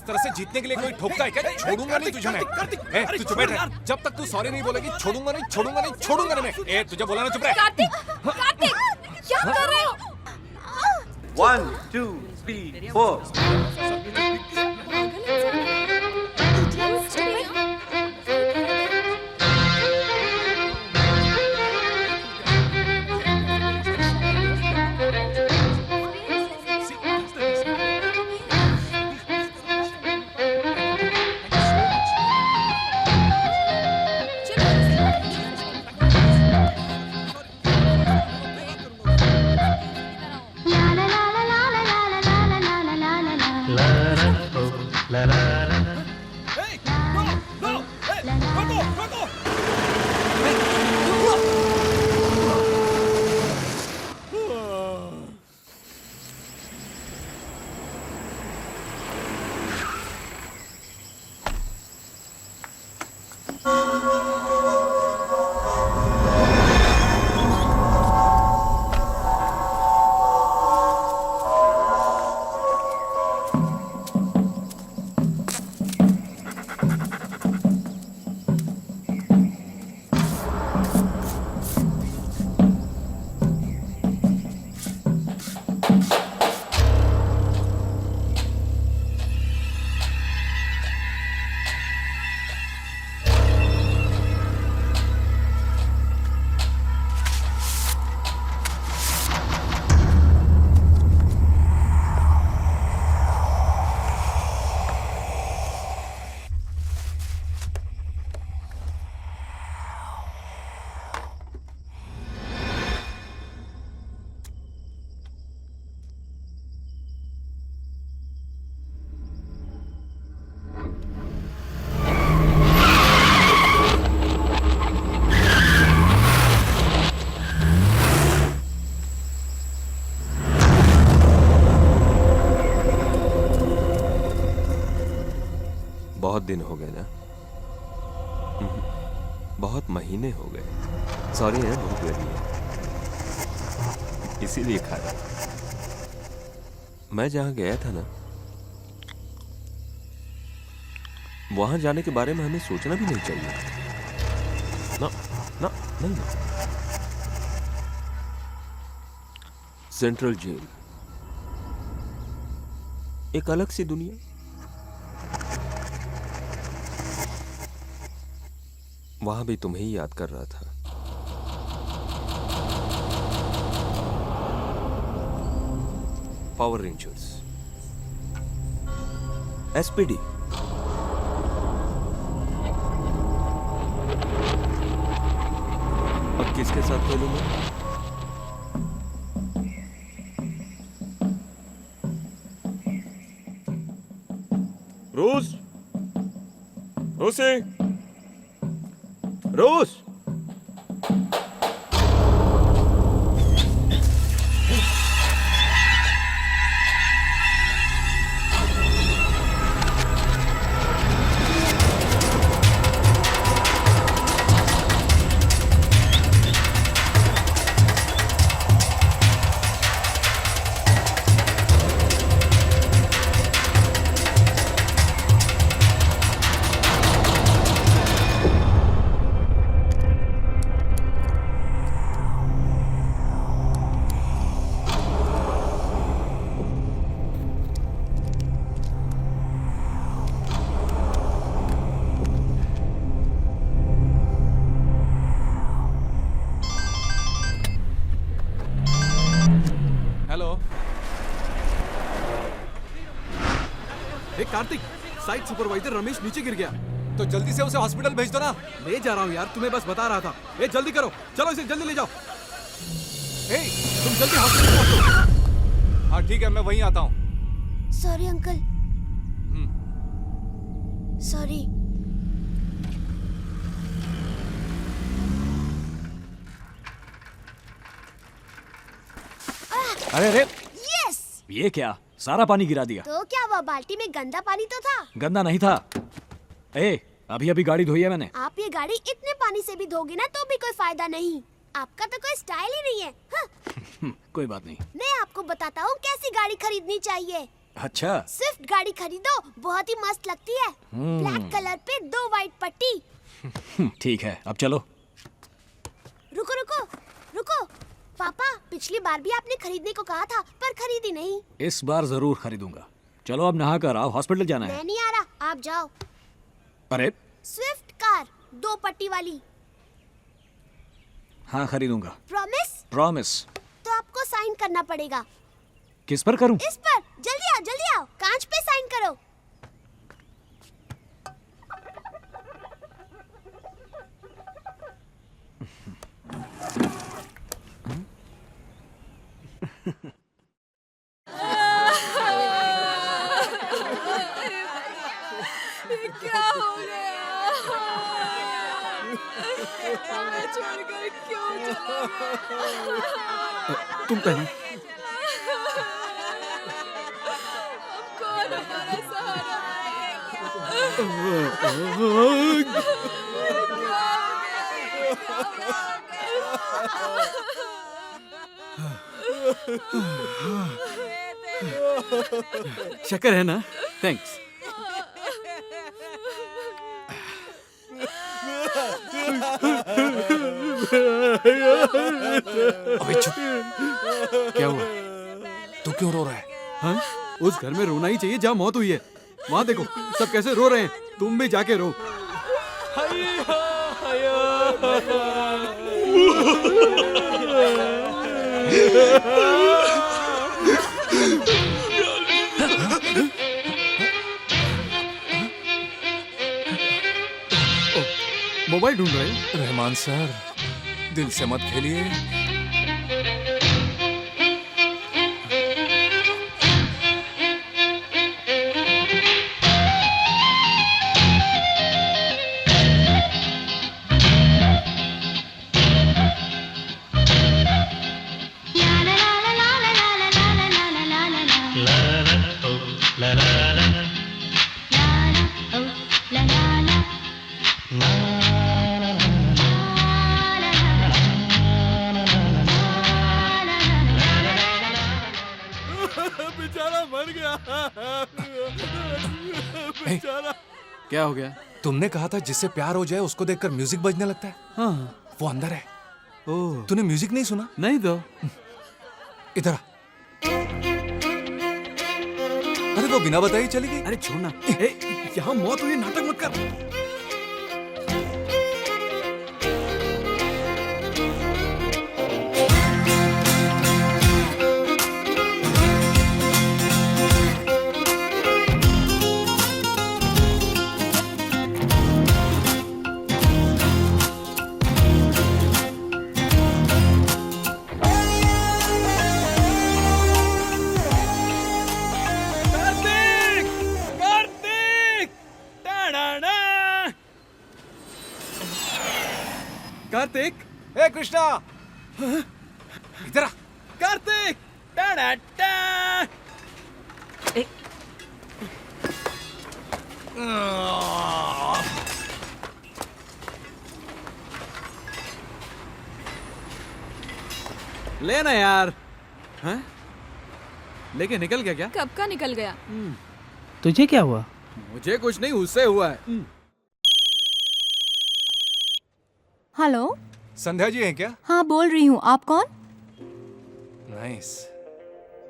तरह से जीतने के लिए कोई ठोकता है क्या? छोड़ूंगा नहीं तुझे मैं। ए, तू चुप बैठ। जब तक तू सॉरी नहीं बोलेगी छोड़ूंगा नहीं, छोड़ूंगा नहीं, छोड़ूंगा नहीं मैं। ए, तुझे बोला ना चुप रह। कार्तिक, कार्तिक, क्या कर रहे हो? 1 2 3 4 बहुत दिन हो गए ना, बहुत महीने हो गए। सॉरी है, भूख लगी है इसीलिए खाया। मैं जहां गया था ना, वहां जाने के बारे में हमें सोचना भी नहीं चाहिए। ना ना नहीं ना। सेंट्रल जेल एक अलग सी दुनिया। वहां भी तुम्हें ही याद कर रहा था। पावर रेंजर्स, एसपीडी, अब किसके साथ खेलूंगा? रोज, रोसे, रोज। कार्तिक, साइट सुपरवाइजर रमेश नीचे गिर गया, तो जल्दी से उसे हॉस्पिटल भेज दो ना। ले जा रहा हूँ यार, तुम्हें बस बता रहा था। ए, जल्दी करो, चलो इसे जल्दी ले जाओ। ए, तुम जल्दी हॉस्पिटल पहुंचो। हाँ ठीक है, मैं वहीं आता हूँ। Sorry uncle. सॉरी। अरे अरे, यस। ये क्या, सारा पानी गिरा दिया। तो क्या हुआ, बाल्टी में गंदा पानी तो था। गंदा नहीं था। ए, अभी अभी गाड़ी धोई है मैंने। आप ये गाड़ी इतने पानी से भी धोगे ना तो भी कोई फायदा नहीं। आपका तो कोई स्टाइल ही नहीं है। हाँ। कोई बात नहीं। मैं आपको बताता हूँ कैसी गाड़ी खरीदनी चाहिए। अच्छा स्विफ्ट गाड़ी खरीदो, बहुत ही मस्त लगती है। ब्लैक कलर पे 2 वाइट पट्टी। ठीक है, अब चलो। रुको रुको रुको, पापा पिछली बार भी आपने खरीदने को कहा था पर खरीदी नहीं। इस बार जरूर खरीदूंगा। चलो अब नहा कर आओ, हॉस्पिटल जाना है। मैं नहीं आ रहा, आप जाओ। अरे स्विफ्ट कार 2 पट्टी वाली। हाँ खरीदूंगा। प्रॉमिस? प्रॉमिस। तो आपको साइन करना पड़ेगा। किस पर करूं? इस पर। जल्दी आओ, कांच पे साइन करो। क्या हो गया? हमें छोड़कर क्यों चला गया? तुम पहले। अब कौन हमारा सहारा शक्कर है ना? थैंक्स। अबे चुप। क्या हुआ? तू क्यों रो रहा है? हाँ? उस घर में रोना ही चाहिए जहाँ मौत हुई है। वहाँ देखो सब कैसे रो रहे हैं, तुम भी जाके रो। मोबाइल ढूंढ रहे हैं? रहमान सर, दिल से मत खेलिए। बेचारा मर गया। बेचारा। क्या हो गया? तुमने कहा था जिससे प्यार हो जाए उसको देखकर म्यूजिक बजने लगता है। हाँ। वो अंदर है। ओह। तूने म्यूजिक नहीं सुना? नहीं तो। इधर आ। अरे वो बिना बताए ही चली गई। अरे छोड़ना। यहाँ मौत हुई, नाटक मत कर। कार्तिक। ए कृष्णा, इधर आ। कार्तिक। लेना यार। हैं? लेके निकल गया क्या? कब का निकल गया? तुझे क्या हुआ? मुझे कुछ नहीं, उससे हुआ है। हेलो। संध्या जी हैं क्या? हाँ बोल रही हूँ, आप कौन? नाइस।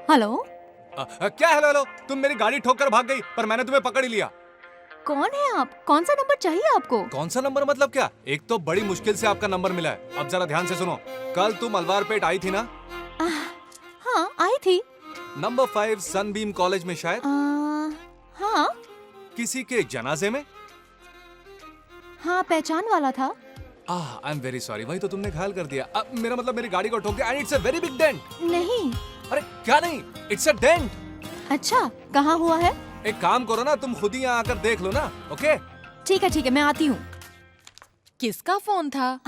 हेलो। क्या हेलो हेलो? तुम मेरी गाड़ी ठोक कर भाग गई पर मैंने तुम्हें पकड़ ही लिया। कौन है आप? कौन सा नंबर चाहिए आपको? कौन सा नंबर मतलब क्या? एक तो बड़ी मुश्किल से आपका नंबर मिला है। अब जरा ध्यान से सुनो। कल तुम अलवारपेट आई थी ना? हाँ आई थी। नंबर 5 सनबीम कॉलेज में शायद। हाँ। किसी के जनाजे में? हाँ पहचान वाला था। आई एम वेरी सॉरी, वही तो तुमने घायल कर दिया। अब मेरा मतलब मेरी गाड़ी को ठोक दिया and it's a very big dent. नहीं। अरे क्या नहीं, इट्स अ डेंट। अच्छा कहाँ हुआ है? एक काम करो ना, तुम खुद ही यहाँ आकर देख लो ना। ओके ठीक है मैं आती हूँ। किसका फोन था?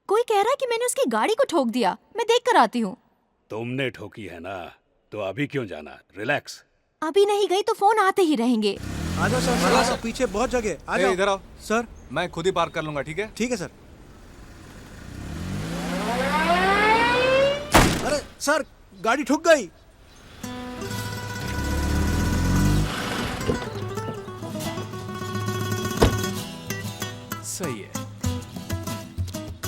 कोई कह रहा है कि मैंने उसकी गाड़ी को ठोक दिया। मैं देख कर आती हूँ। तुमने ठोकी है ना, तो अभी क्यों जाना? रिलैक्स। अभी नहीं गई तो फोन आते ही रहेंगे। आ जाओ सर, पीछे बहुत जगह। आ जाओ। इधर आओ सर। मैं खुद ही पार्क कर लूंगा, ठीक है? ठीक है सर। अरे सर गाड़ी ठुक गई। सही है।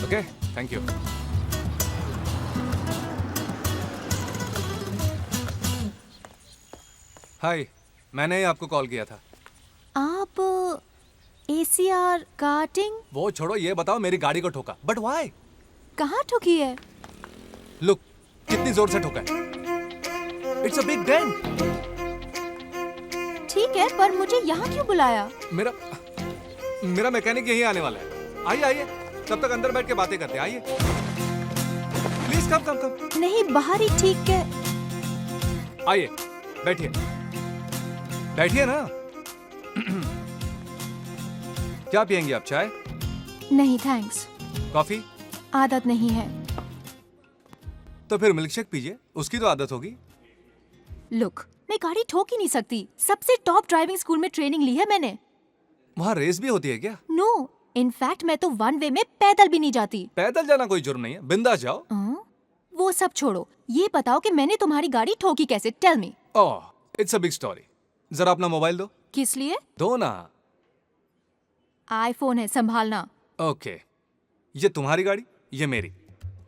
Okay, thank you. हाय, मैंने ही आपको कॉल किया था। आप ACR कार्टिंग वो छोड़ो, ये बताओ मेरी गाड़ी को ठोका, बट व्हाई? कहाँ ठुकी है? लुक, कितनी जोर से ठोका है। It's a big dent. ठीक है, पर मुझे यहाँ क्यों बुलाया? मेरा मैकेनिक यहीं आने वाला है। आइए आइए, तब तक अंदर बैठ के बातें करते हैं। आइए प्लीज, कम कम कम। नहीं, बाहर ही ठीक है। आइए, बैठिए बैठिए ना। क्या पियेंगी आप, चाय? नहीं थैंक्स, कॉफी? आदत नहीं है। तो फिर मिल्क शेक पीजिए, उसकी तो आदत होगी। लुक, मैं गाड़ी ठोक ही नहीं सकती। सबसे टॉप ड्राइविंग स्कूल में ट्रेनिंग ली है मैंने। वहाँ रेस भी होती है क्या? नो, इनफैक्ट मैं तो वन वे में पैदल भी नहीं जाती। पैदल जाना कोई जुर्म नहीं है, बिंदास जाओ। वो सब छोड़ो, ये बताओ कि मैंने तुम्हारी गाड़ी ठोकी कैसे? Tell me. Oh, it's a big story. जरा अपना मोबाइल दो। किस लिए? दो ना। आईफोन है, संभालना। ओके, ये तुम्हारी गाड़ी, ये मेरी।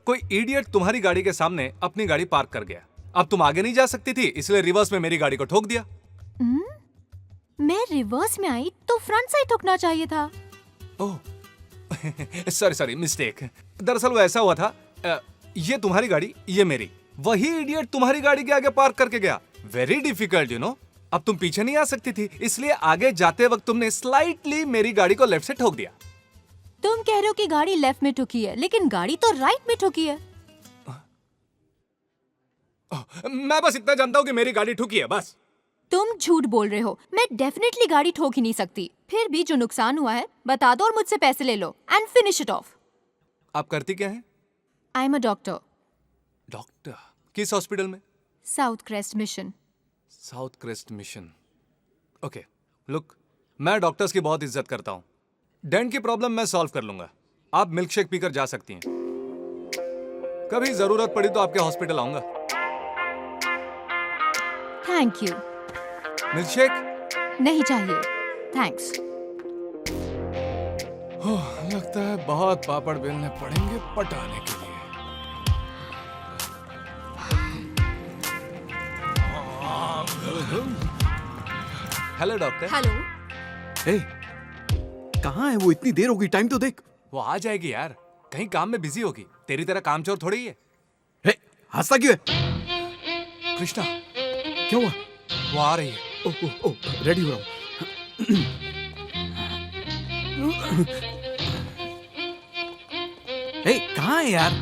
कोई इडियट तुम्हारी गाड़ी के सामने अपनी गाड़ी पार्क कर गया। अब तुम आगे नहीं जा सकती थी, इसलिए रिवर्स में मेरी गाड़ी को ठोक दिया। मैं रिवर्स में आई तो फ्रंट साइड ठोकना चाहिए था। Oh sorry, mistake. दरअसल वो ऐसा हुआ था, ये तुम्हारी गाड़ी, ये मेरी। वही इडियट तुम्हारी गाड़ी के आगे पार्क करके गया। Very difficult, you know. अब तुम पीछे नहीं आ सकती थी, इसलिए आगे जाते वक्त तुमने स्लाइटली मेरी गाड़ी को लेफ्ट से ठोक दिया। तुम कह रहे हो कि गाड़ी लेफ्ट में ठुकी है, लेकिन गाड़ी तो राइट में ठुकी है। मैं बस इतना जानता हूँ कि मेरी गाड़ी ठुकी है, बस। तुम झूठ बोल रहे हो। मैं डेफिनेटली गाड़ी ठोक ही नहीं सकती। फिर भी जो नुकसान हुआ है बता दो और मुझसे पैसे ले लो एंड फिनिश इट ऑफ। आप करती क्या हैं? I am a doctor. Doctor? किस हॉस्पिटल में? South crest mission. South crest mission. Okay, look, मैं डॉक्टर्स की बहुत इज्जत करता हूँ। डेंट की प्रॉब्लम मैं सॉल्व कर लूंगा। आप मिल्क शेक पीकर जा सकती हैं। कभी जरूरत पड़ी तो आपके हॉस्पिटल आऊंगा। Thank you. Milk shake? नहीं चाहिए, थैंक्स। लगता है बहुत पापड़ बेलने पड़ेंगे पटाने के लिए। Hello doctor. हेलो। ए, कहाँ है वो? इतनी देर होगी, टाइम तो देख। वो आ जाएगी यार, कहीं काम में बिजी होगी। तेरी तरह कामचोर थोड़ी ही है। ए, हंसता क्यों है? कृष्णा, क्या हुआ? वो आ रही है। ओ, रेडी हो रहा हूँ। ए, कहाँ है यार?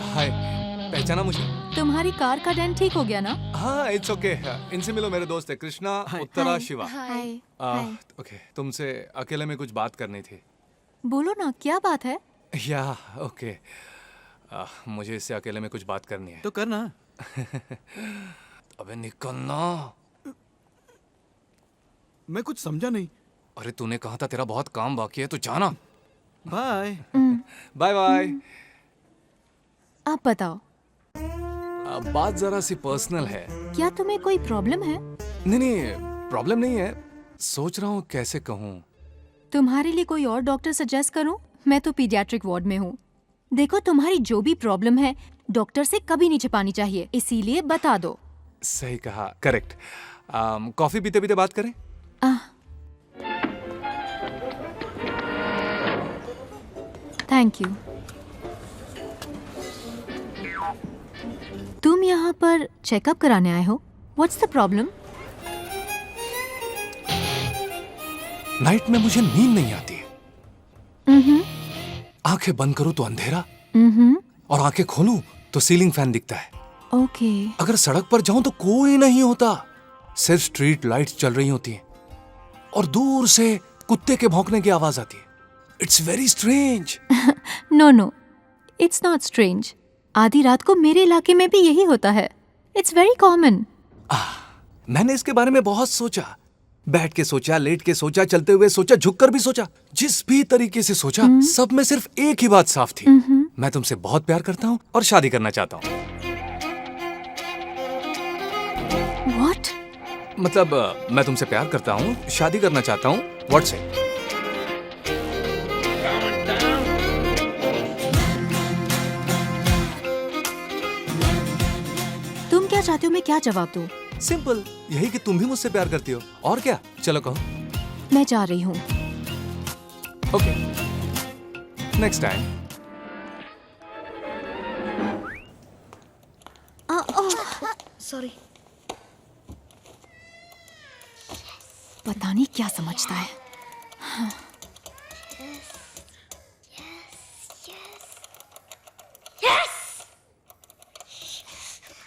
हाय, पहचाना मुझे? तुम्हारी कार का डेंट ठीक हो गया ना? हाँ, इट्स ओके। इनसे मिलो, मेरे दोस्त है कृष्णा, उत्तरा, शिवा। हाय। ओके, तुमसे अकेले में कुछ बात करनी थी। बोलो ना, क्या बात है? या ओके, मुझे इससे अकेले में कुछ बात करनी है। तो करना। अबे निकलना। मैं कुछ समझा नहीं। अरे तूने कहा था तेरा बहुत काम बाकी है, तो जाना। Bye bye bye. आप बताओ, बात जरा सी पर्सनल है। क्या तुम्हें कोई प्रॉब्लम है? नहीं, प्रॉब्लम नहीं है। सोच रहा हूँ कैसे कहूँ। तुम्हारे लिए कोई और डॉक्टर सजेस्ट करूं? मैं तो पीडियाट्रिक वार्ड में हूँ। देखो, तुम्हारी जो भी प्रॉब्लम है डॉक्टर से कभी नहीं छिपानी चाहिए, इसीलिए बता दो। सही कहा, करेक्ट। कॉफी पीते पीते बात करें? Thank you. तुम यहाँ पर चेकअप कराने आए हो? What's the problem? नाइट में मुझे नींद नहीं आती है। आंखें बंद करूं तो अंधेरा, और आंखें खोलूं तो सीलिंग फैन दिखता है। ओके। अगर सड़क पर जाऊं तो कोई नहीं होता, सिर्फ स्ट्रीट लाइट्स चल रही होती हैं, और दूर से कुत्ते के भौंकने की आवाज आती है। It's very strange. No, it's not strange. आधी रात को मेरे इलाके में भी यही होता है। It's very common. मैंने इसके बारे में बहुत सोचा, बैठ के सोचा, लेट के सोचा, चलते हुए सोचा, झुककर भी सोचा, जिस भी तरीके से सोचा सब में सिर्फ एक ही बात साफ थी, मैं तुमसे बहुत प्यार करता हूँ और शादी करना चाहता हूँ। What? मतलब मैं तुमसे प्यार करता हूँ, शादी करना चाहता हूँ, व्हाट से? तुम क्या चाहते हो, मैं क्या जवाब दूं? सिंपल, यही कि तुम भी मुझसे प्यार करती हो, और क्या? चलो कहो। मैं जा रही हूँ। Okay, next time. सॉरी। पता नहीं क्या समझता है।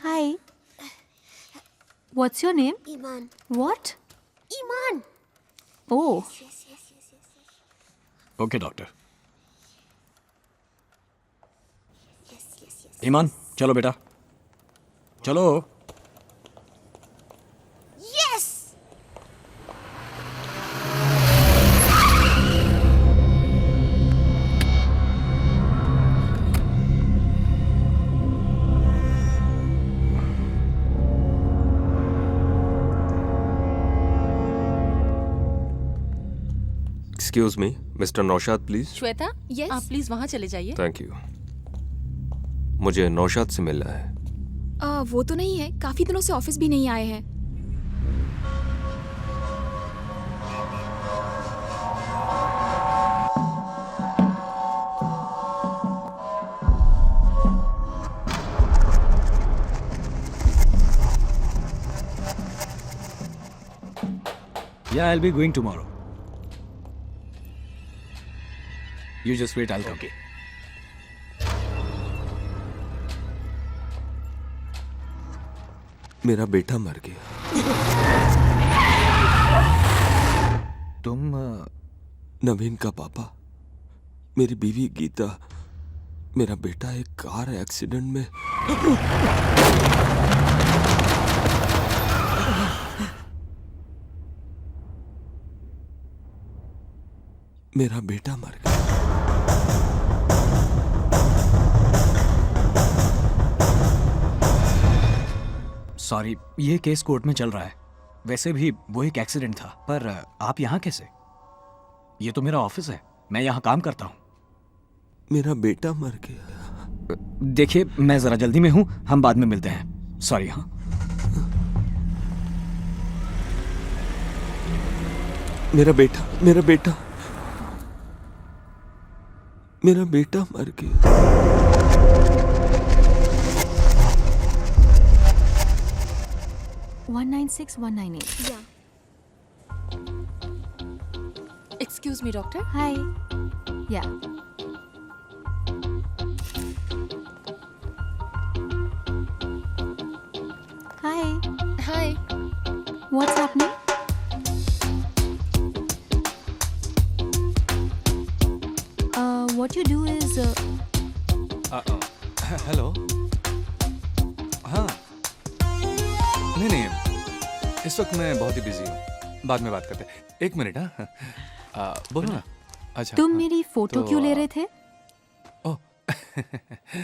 Hi. What's your name? Iman. What? Iman. Oh. Okay doctor. Iman चलो बेटा, चलो। Yes. Excuse me, mister Naushad please. Shweta, Yes? आप प्लीज वहाँ चले जाइए। Thank you. मुझे नौशाद से मिलना है। वो तो नहीं है, काफी दिनों से ऑफिस भी नहीं आए हैं। Yeah, I'll be going tomorrow. You just wait, I'll come. Okay. मेरा बेटा मर गया। तुम नवीन का पापा, मेरी बीवी गीता, मेरा बेटा एक कार एक्सीडेंट में। मेरा बेटा मर गया। सॉरी, ये केस कोर्ट में चल रहा है। वैसे भी वो एक एक्सीडेंट था, पर आप यहाँ कैसे? ये तो मेरा ऑफिस है, मैं यहाँ काम करता हूँ। मेरा बेटा मर गया। देखिए, मैं जरा जल्दी में हूँ, हम बाद में मिलते हैं। सॉरी। हाँ, मेरा बेटा, मेरा बेटा, मेरा बेटा मर गया। 196198. Yeah. Excuse me doctor. Hi. Yeah. Hi. Hi. What's happening? What you do is hello. हाँ, नहीं नहीं, इस वक्त मैं बहुत ही बिजी हूँ, बाद में बात करते हैं। एक मिनट। हाँ, बोलो ना। अच्छा, तुम हाँ, मेरी फोटो तो, क्यों ले रहे थे? ओह,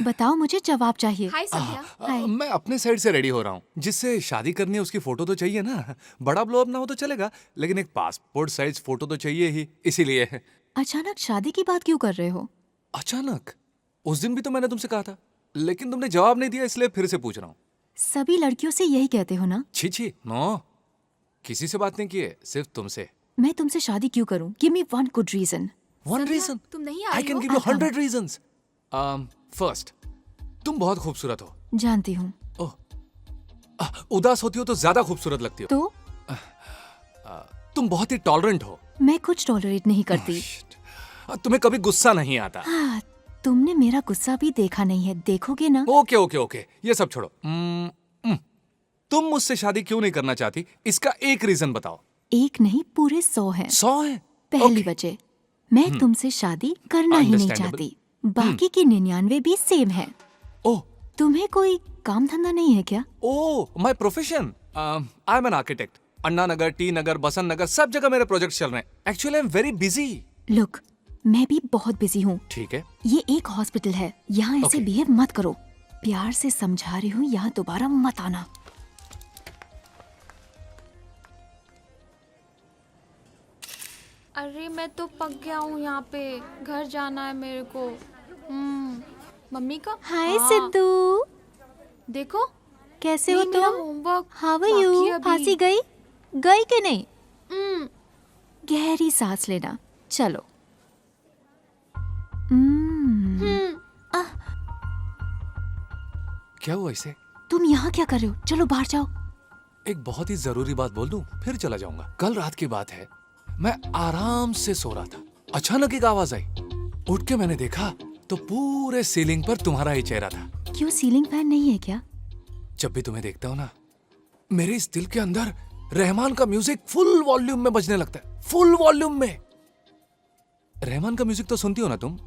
बताओ, मुझे जवाब चाहिए। हाय संध्या। हाय। मैं अपने साइड से रेडी हो रहा हूँ। जिससे शादी करनी है उसकी फोटो तो चाहिए ना। बड़ा ब्लो अप ना हो तो चलेगा, लेकिन एक पासपोर्ट साइज फोटो तो चाहिए ही, इसीलिए। अचानक शादी की बात क्यों कर रहे हो? अचानक? उस दिन भी तो मैंने तुमसे कहा था, लेकिन तुमने जवाब नहीं दिया, इसलिए फिर से पूछ रहा हूँ। सभी लड़कियों से यही कहते हो ना? छी छी, नो, किसी से बात नहीं की है, सिर्फ तुमसे। मैं तुमसे शादी क्यों करूं? Give me one good reason. One संध्या, reason? तुम नहीं आ I रही can हो? give you 100 reasons. First, तुम बहुत खूबसूरत हो। जानती हूँ। ओह, उदास होती हो तो ज्यादा खूबसूरत लगती हो। तो तुम बहुत ही टॉलरेंट हो। मैं कुछ टॉलरेट नहीं करती। तुम्हें कभी गुस्सा नहीं आता। हाँ, तुमने मेरा गुस्सा भी देखा नहीं है, देखोगे ना? ओके ओके ओके, ये सब छोड़ो। तुम मुझसे शादी क्यों नहीं करना चाहती, इसका एक रीजन बताओ। एक नहीं, पूरे 100 हैं। 100 है? पहली वजह, मैं तुमसे शादी करना ही नहीं Understandable. चाहती। बाकी की 99 भी सेम है। ओह, तुम्हें कोई काम धंधा नहीं है क्या? Oh, my profession. I am an architect. Anna Nagar, T Nagar, Basant Nagar, सब जगह मेरे प्रोजेक्ट चल रहे हैं। Actually I am very busy. Look, मैं भी बहुत बिजी हूँ। ठीक है। ये एक हॉस्पिटल है, यहाँ ऐसे Okay. बिहेव मत करो। प्यार से समझा रही हूँ, यहाँ दोबारा मत आना। अरे मैं तो पक गया हूँ यहाँ पे, घर जाना है मेरे को। मम्मी का हाय हाँ, सिद्धू, देखो कैसे हो नहीं, मेरा तुम? होमवर्क हाउ आर बाकी यू? अभी। फांसी गई? गई कि नहीं? गहरी सांस लेना। चलो। क्या हुआ इसे? तुम यहाँ क्या कर रहे हो? चलो बाहर जाओ। एक बहुत ही जरूरी बात बोल दूं, फिर चला जाऊंगा। कल रात की बात है, मैं आराम से सो रहा था, अचानक एक आवाज आई। उठ के मैंने देखा तो पूरे सीलिंग पर तुम्हारा ही चेहरा था। क्यों, सीलिंग फैन नहीं है क्या? जब भी तुम्हें देखता हूं ना, मेरे इस दिल के अंदर रहमान का म्यूजिक फुल वॉल्यूम में बजने लगता है। फुल वॉल्यूम में। रहमान का म्यूजिक तो सुनती हो ना तुम?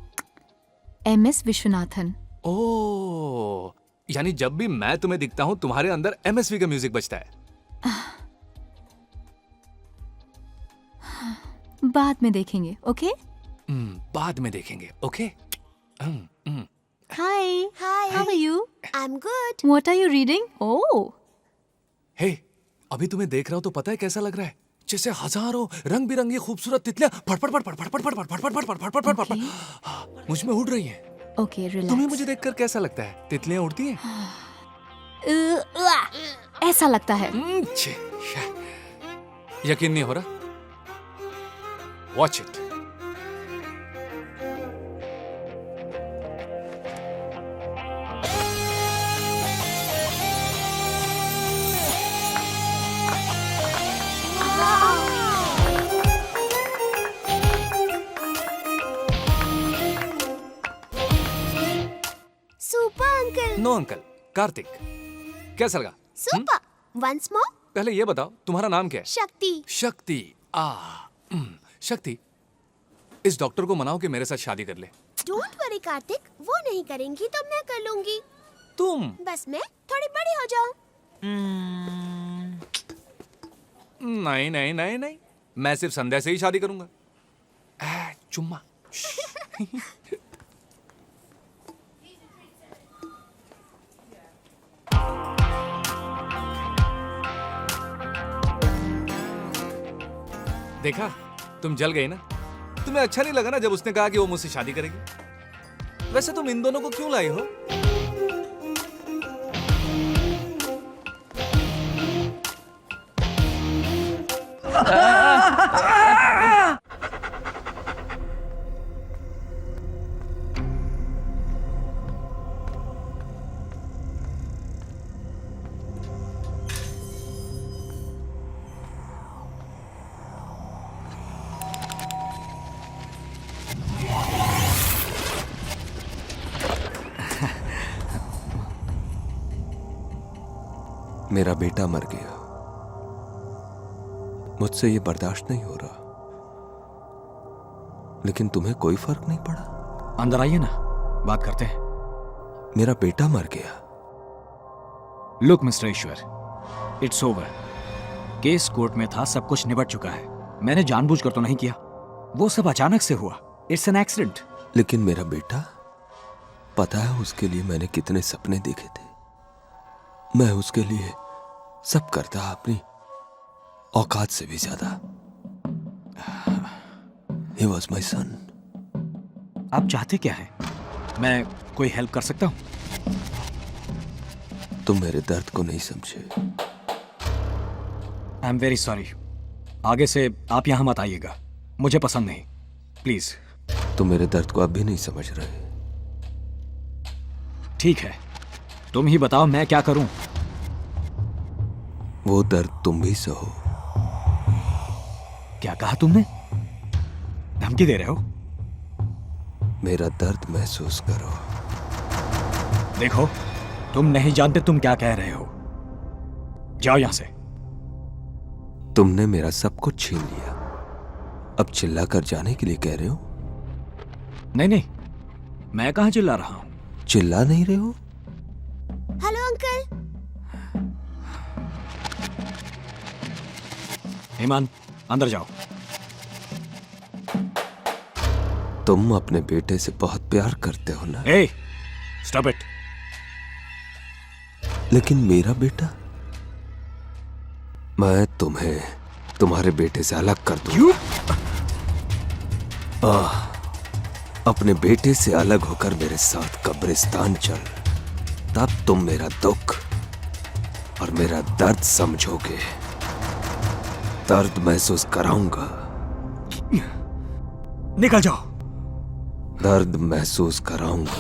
MS विश्वनाथन। ओ, यानी जब भी मैं तुम्हें दिखता हूं, तुम्हारे अंदर MSV का म्यूजिक बजता है। बाद में देखेंगे, ओके? बाद में देखेंगे, okay? Hi. Hi. How are you? I am good. What are you reading? Oh, hey, अभी तुम्हें देख रहा हूं तो पता है कैसा लग रहा है? जैसे हजारों रंग बिरंगी खूबसूरत तितलियां फटफट फटफट फटफट फटफट फटफट फटफट फटफट फटफट मुझ में उड़ रही हैं। ओके, तुम्हें रिलैक्स। मुझे देखकर कैसा लगता है? तितलियां उड़ती हैं? ऐसा लगता है। छे, यकीन नहीं हो रहा? Watch it. Super uncle. No uncle, Kartik. कैसा लगा? सुपर। Once more. पहले ये बताओ, तुम्हारा नाम क्या है? शक्ति। शक्ति। शक्ति, इस डॉक्टर को मनाओ कि मेरे साथ शादी कर ले। डोंट वरी कार्तिक, वो नहीं करेंगी तो मैं कर लूंगी। तुम? बस मैं थोड़ी बड़ी हो जाऊं। नहीं नहीं नहीं नहीं, मैं सिर्फ संध्या से ही शादी करूंगा। चुम्मा। देखा, तुम जल गई ना? तुम्हें अच्छा नहीं लगा ना जब उसने कहा कि वो मुझसे शादी करेगी? वैसे तुम इन दोनों को क्यों लाई हो? मेरा बेटा मर गया, मुझसे ये बर्दाश्त नहीं हो रहा। लेकिन तुम्हें कोई फर्क नहीं पड़ा? अंदर आइए ना, बात करते हैं। मेरा बेटा मर गया। Look mister Ishwar, it's over. Case court में था, सब कुछ निबट चुका है। मैंने जानबूझकर तो नहीं किया, वो सब अचानक से हुआ। It's an accident. लेकिन मेरा बेटा, पता है उसके लिए मैंने कितने सपने देखे थे। मैं उसके लिए सब करता, अपनी औकात से भी ज्यादा। He was my son. आप चाहते क्या हैं? मैं कोई हेल्प कर सकता हूं? तुम मेरे दर्द को नहीं समझे। आई एम वेरी सॉरी। आगे से आप यहां मत आइएगा, मुझे पसंद नहीं, प्लीज। तुम मेरे दर्द को अब भी नहीं समझ रहे। ठीक है, तुम ही बताओ मैं क्या करूं। वो दर्द तुम भी सहो। क्या कहा तुमने? धमकी दे रहे हो? मेरा दर्द महसूस करो। देखो, तुम नहीं जानते तुम क्या कह रहे हो। जाओ यहां से। तुमने मेरा सब कुछ छीन लिया, अब चिल्ला कर जाने के लिए कह रहे हो? नहीं नहीं, मैं कहां चिल्ला रहा हूं। चिल्ला नहीं रहे हो? Hello uncle. हेमान, अंदर जाओ। तुम अपने बेटे से बहुत प्यार करते हो ना? ए, स्टॉप इट। लेकिन मेरा बेटा, मैं तुम्हें तुम्हारे बेटे से अलग कर दूं। अपने बेटे से अलग होकर मेरे साथ कब्रिस्तान चल, तब तुम मेरा दुख और मेरा दर्द समझोगे। दर्द महसूस कराऊंगा। निकल जाओ। दर्द महसूस कराऊंगा।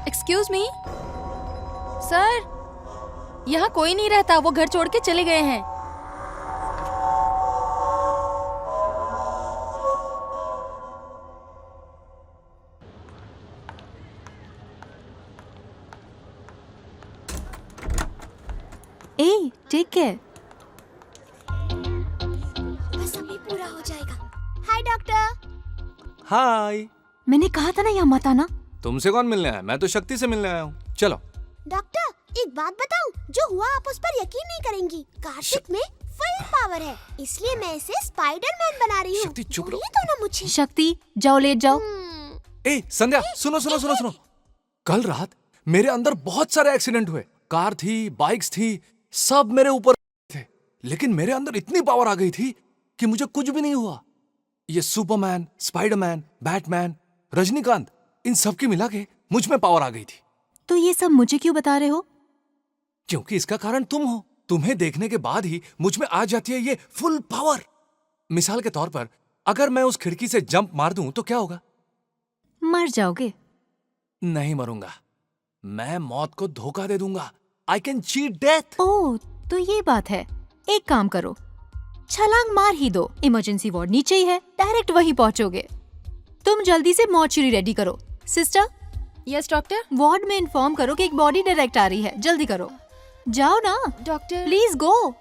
एक्सक्यूज मी सर, यहाँ कोई नहीं रहता, वो घर छोड़ के चले गए हैं। ए, टेक केयर। बस अभी पूरा हो जाएगा। Hi doctor. हाय। मैंने कहा था ना यहाँ मत आना। तुमसे कौन मिलने आया? मैं तो शक्ति से मिलने आया हूँ। चलो। डॉक्टर एक बात बताऊं, जो हुआ आप उस पर यकीन नहीं करेंगी। कार्तिक में फुल पावर है, इसलिए मैं इसे स्पाइडरमैन बना रही हूँ। शक्ति चुप रहो। तो ना मुझे। शक्ति जाओ, लेट जाओ। ए संध्या, सुनो सुनो सुनो सुनो। कल रात मेरे अंदर बहुत सारे एक्सीडेंट हुए। कार थी, बाइक्स थी, सब मेरे ऊपर थे, लेकिन मेरे अंदर इतनी पावर आ गई थी कि मुझे कुछ भी नहीं हुआ। ये सुपरमैन, स्पाइडरमैन, बैटमैन, रजनीकांत, इन सब की मिला के मुझ में पावर आ गई थी। तो ये सब मुझे क्यों बता रहे हो? क्योंकि इसका कारण तुम हो। तुम्हें देखने के बाद ही मुझ में आ जाती है ये फुल पावर। मिसाल के तौर पर, अगर मैं उस खिड़की से जंप मार दूं तो क्या होगा? मर जाओगे। नहीं मरूंगा, मैं मौत को धोखा दे दूंगा। I can cheat death. Oh, तो ये बात है। एक काम करो, छलांग मार ही दो। इमरजेंसी वार्ड नीचे ही है, डायरेक्ट वहीं पहुंचोगे। तुम जल्दी से मॉर्चरी रेडी करो। सिस्टर। Yes doctor. वार्ड में इन्फॉर्म करो कि एक बॉडी डायरेक्ट आ रही है। जल्दी करो, जाओ ना doctor. Please go.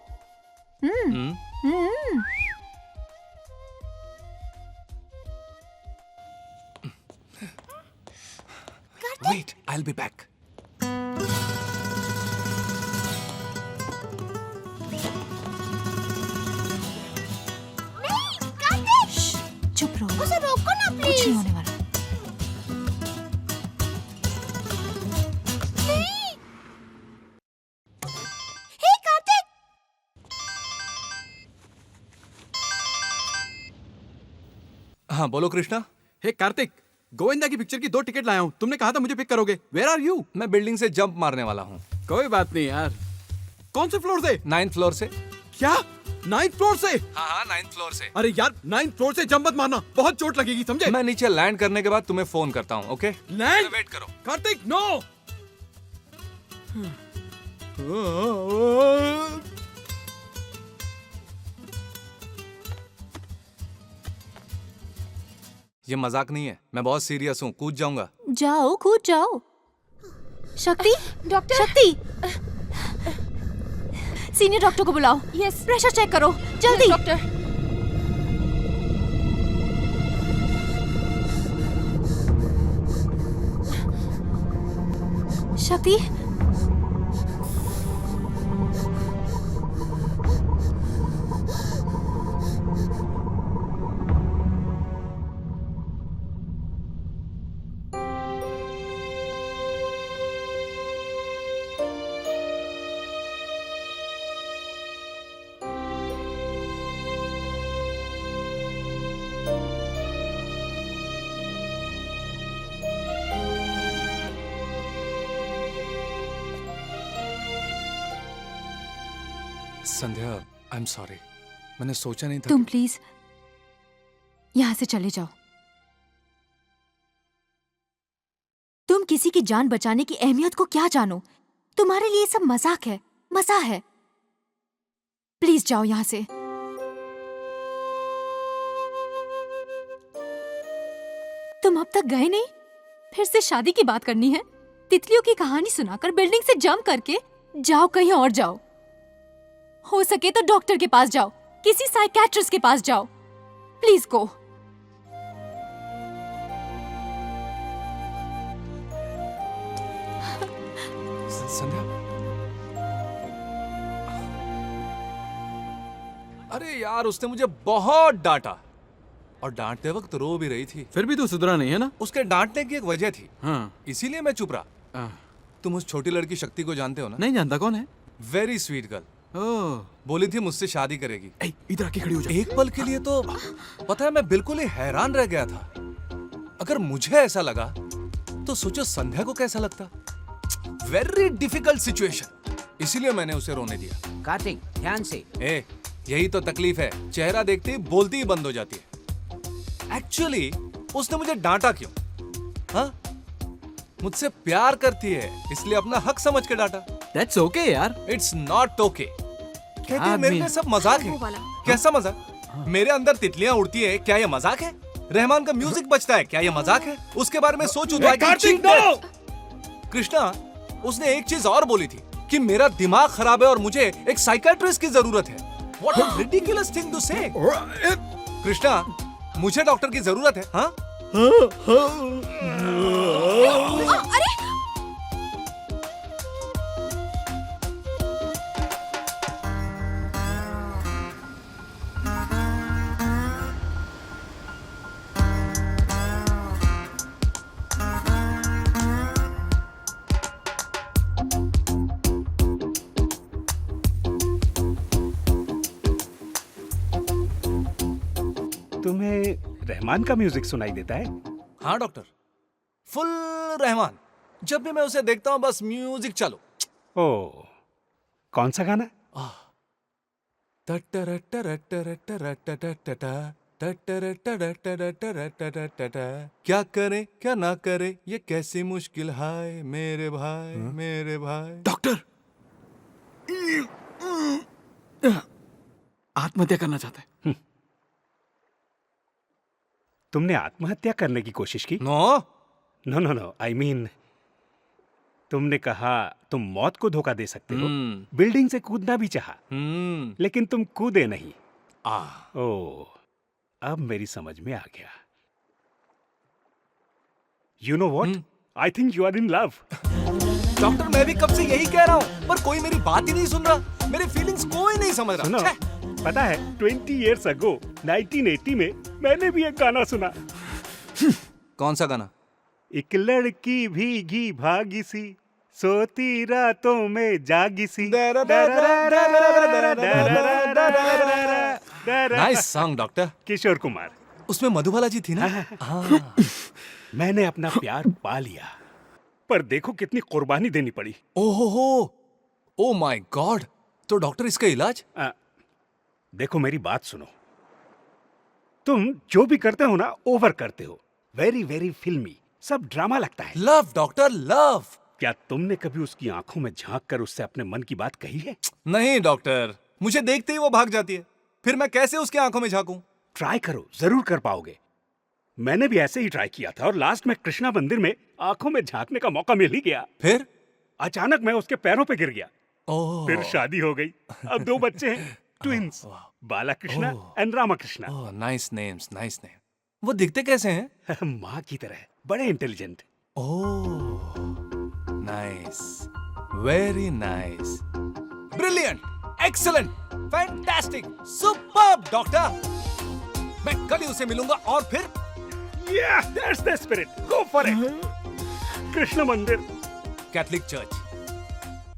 Wait, I'll be back. नहीं, कार्तिक। चुप रहो, उसे रोको ना कुछ प्लीज। नहीं होने वाला। नहीं। हे कार्तिक। हाँ बोलो कृष्णा। हे कार्तिक, गोविंदा की पिक्चर की 2 टिकट लाया हूँ। तुमने कहा था मुझे पिक करोगे। Where are you? मैं बिल्डिंग से जंप मारने वाला हूँ। कोई बात नहीं यार। कौन से फ्लोर से? 9th फ्लोर से। क्या 9th फ्लोर से? हाँ 9th फ्लोर से। अरे यार 9th फ्लोर से जंप मत मारना, बहुत चोट लगेगी, समझे? मैं नीचे लैंड करने के बाद तुम्हें फोन करता हूँ, ओके? लैंड? वेट करो। कार्तिक नो। ये मजाक नहीं है, मैं बहुत सीरियस हूँ। कूद जाऊंगा। जाओ, कूद जाओ। शक्ति, डॉक्टर। शक्ति, सीनियर डॉक्टर को बुलाओ। यस। प्रेशर चेक करो, जल्दी। डॉक्टर। शक्ति, संध्या, आई एम सॉरी। मैंने सोचा नहीं था। तुम प्लीज यहाँ से चले जाओ। तुम किसी की जान बचाने की अहमियत को क्या जानो? तुम्हारे लिए सब मजाक है, मजा है। प्लीज जाओ यहाँ से। तुम अब तक गए नहीं, फिर से शादी की बात करनी है? तितलियों की कहानी सुनाकर बिल्डिंग से जंप करके जाओ, कहीं और जाओ। हो सके तो डॉक्टर के पास जाओ, किसी साइकियाट्रिस्ट के पास जाओ। Please go. अरे यार उसने मुझे बहुत डांटा और डांटते वक्त रो भी रही थी। फिर भी तू सुधरा नहीं है ना? उसके डांटने की एक वजह थी, हाँ। इसीलिए मैं चुप रहा। तुम उस छोटी लड़की शक्ति को जानते हो ना? नहीं जानता, कौन है? वेरी स्वीट गर्ल, ओह, बोली थी मुझसे शादी करेगी। इधर आके खड़ी हो जा। एक पल के लिए तो पता है मैं बिल्कुल ही हैरान रह गया था। अगर मुझे ऐसा लगा तो सोचो संध्या को कैसा लगता। वेरी डिफिकल्ट सिचुएशन, इसीलिए मैंने उसे रोने दिया। कार्तिक ध्यान से। यही तो तकलीफ है, चेहरा देखते ही बोलती ही बंद हो जाती है। एक्चुअली उसने मुझे डांटा क्यों? हाँ, मुझसे प्यार करती है इसलिए अपना हक समझ के डांटा। That's okay यार। It's not okay. कहती है मेरे में सब मजाक है। कैसा मजाक? मेरे अंदर तितलियां उड़ती है, क्या ये मजाक है? रहमान का म्यूजिक बजता है, क्या ये मजाक है? उसके बारे में सोचूं तो कृष्णा, उसने एक चीज और बोली थी कि मेरा दिमाग खराब है और मुझे एक साइकियाट्रिस्ट की जरूरत है। What a ridiculous thing to say! Krishna, मुझे डॉक्टर की जरूरत है। हाँ? अरे तुम्हें रहमान का म्यूजिक सुनाई देता है? हाँ डॉक्टर, फुल रहमान। जब भी मैं उसे देखता हूँ बस म्यूजिक चालू। ओ, कौन सा गाना? क्या करें क्या ना करें ये कैसी मुश्किल है मेरे भाई, मेरे भाई। डॉक्टर आत्महत्या करना चाहता है। तुमने आत्महत्या करने की कोशिश की? No no no no, I mean तुमने कहा तुम मौत को धोखा दे सकते हो, बिल्डिंग से कूदना भी चाहा, लेकिन तुम कूदे नहीं। ओ, अब मेरी समझ में आ गया। You know what, I think you are in love. Doctor मैं भी कब से यही कह रहा हूँ पर कोई मेरी बात ही नहीं सुन रहा। मेरी फीलिंग्स कोई नहीं समझ रहा। सुनो, पता है 20 years ago 1980 में मैंने भी एक गाना सुना। कौन सा गाना? एक लड़की भीगी भागी सी सोती रातों में जागी सी। Nice song doctor. Kishore Kumar. उसमें मधुबाला जी थी ना? हाँ। मैंने अपना प्यार पा लिया, पर देखो कितनी कुर्बानी देनी पड़ी। Oh my God. तो डॉक्टर इसका इलाज? देखो मेरी बात सुनो, तुम जो भी करते हो ना ओवर करते हो, वेरी वेरी फिल्मी, सब ड्रामा लगता है। Love doctor love. क्या तुमने कभी उसकी आंखों में झांक कर उससे अपने मन की बात कही है? नहीं डॉक्टर, मुझे देखते ही वो भाग जाती है, फिर मैं कैसे उसकी आंखों में झांकूं? ट्राई करो, जरूर कर पाओगे। मैंने भी ऐसे ही ट्राई किया था और लास्ट में कृष्णा मंदिर में आंखों में झांकने का मौका मिल ही गया। फिर अचानक मैं उसके पैरों पे गिर गया। फिर शादी हो गई, अब 2 बच्चे हैं, twins, Balakrishna and Ramakrishna. Nice names, nice name. वो दिखते कैसे हैं? माँ की तरह, बड़े intelligent. Oh nice, very nice, brilliant, excellent, fantastic, superb doctor. मैं कल ही उसे मिलूंगा और फिर Yeah, that's the spirit. Go for it. Krishna Mandir, Catholic church.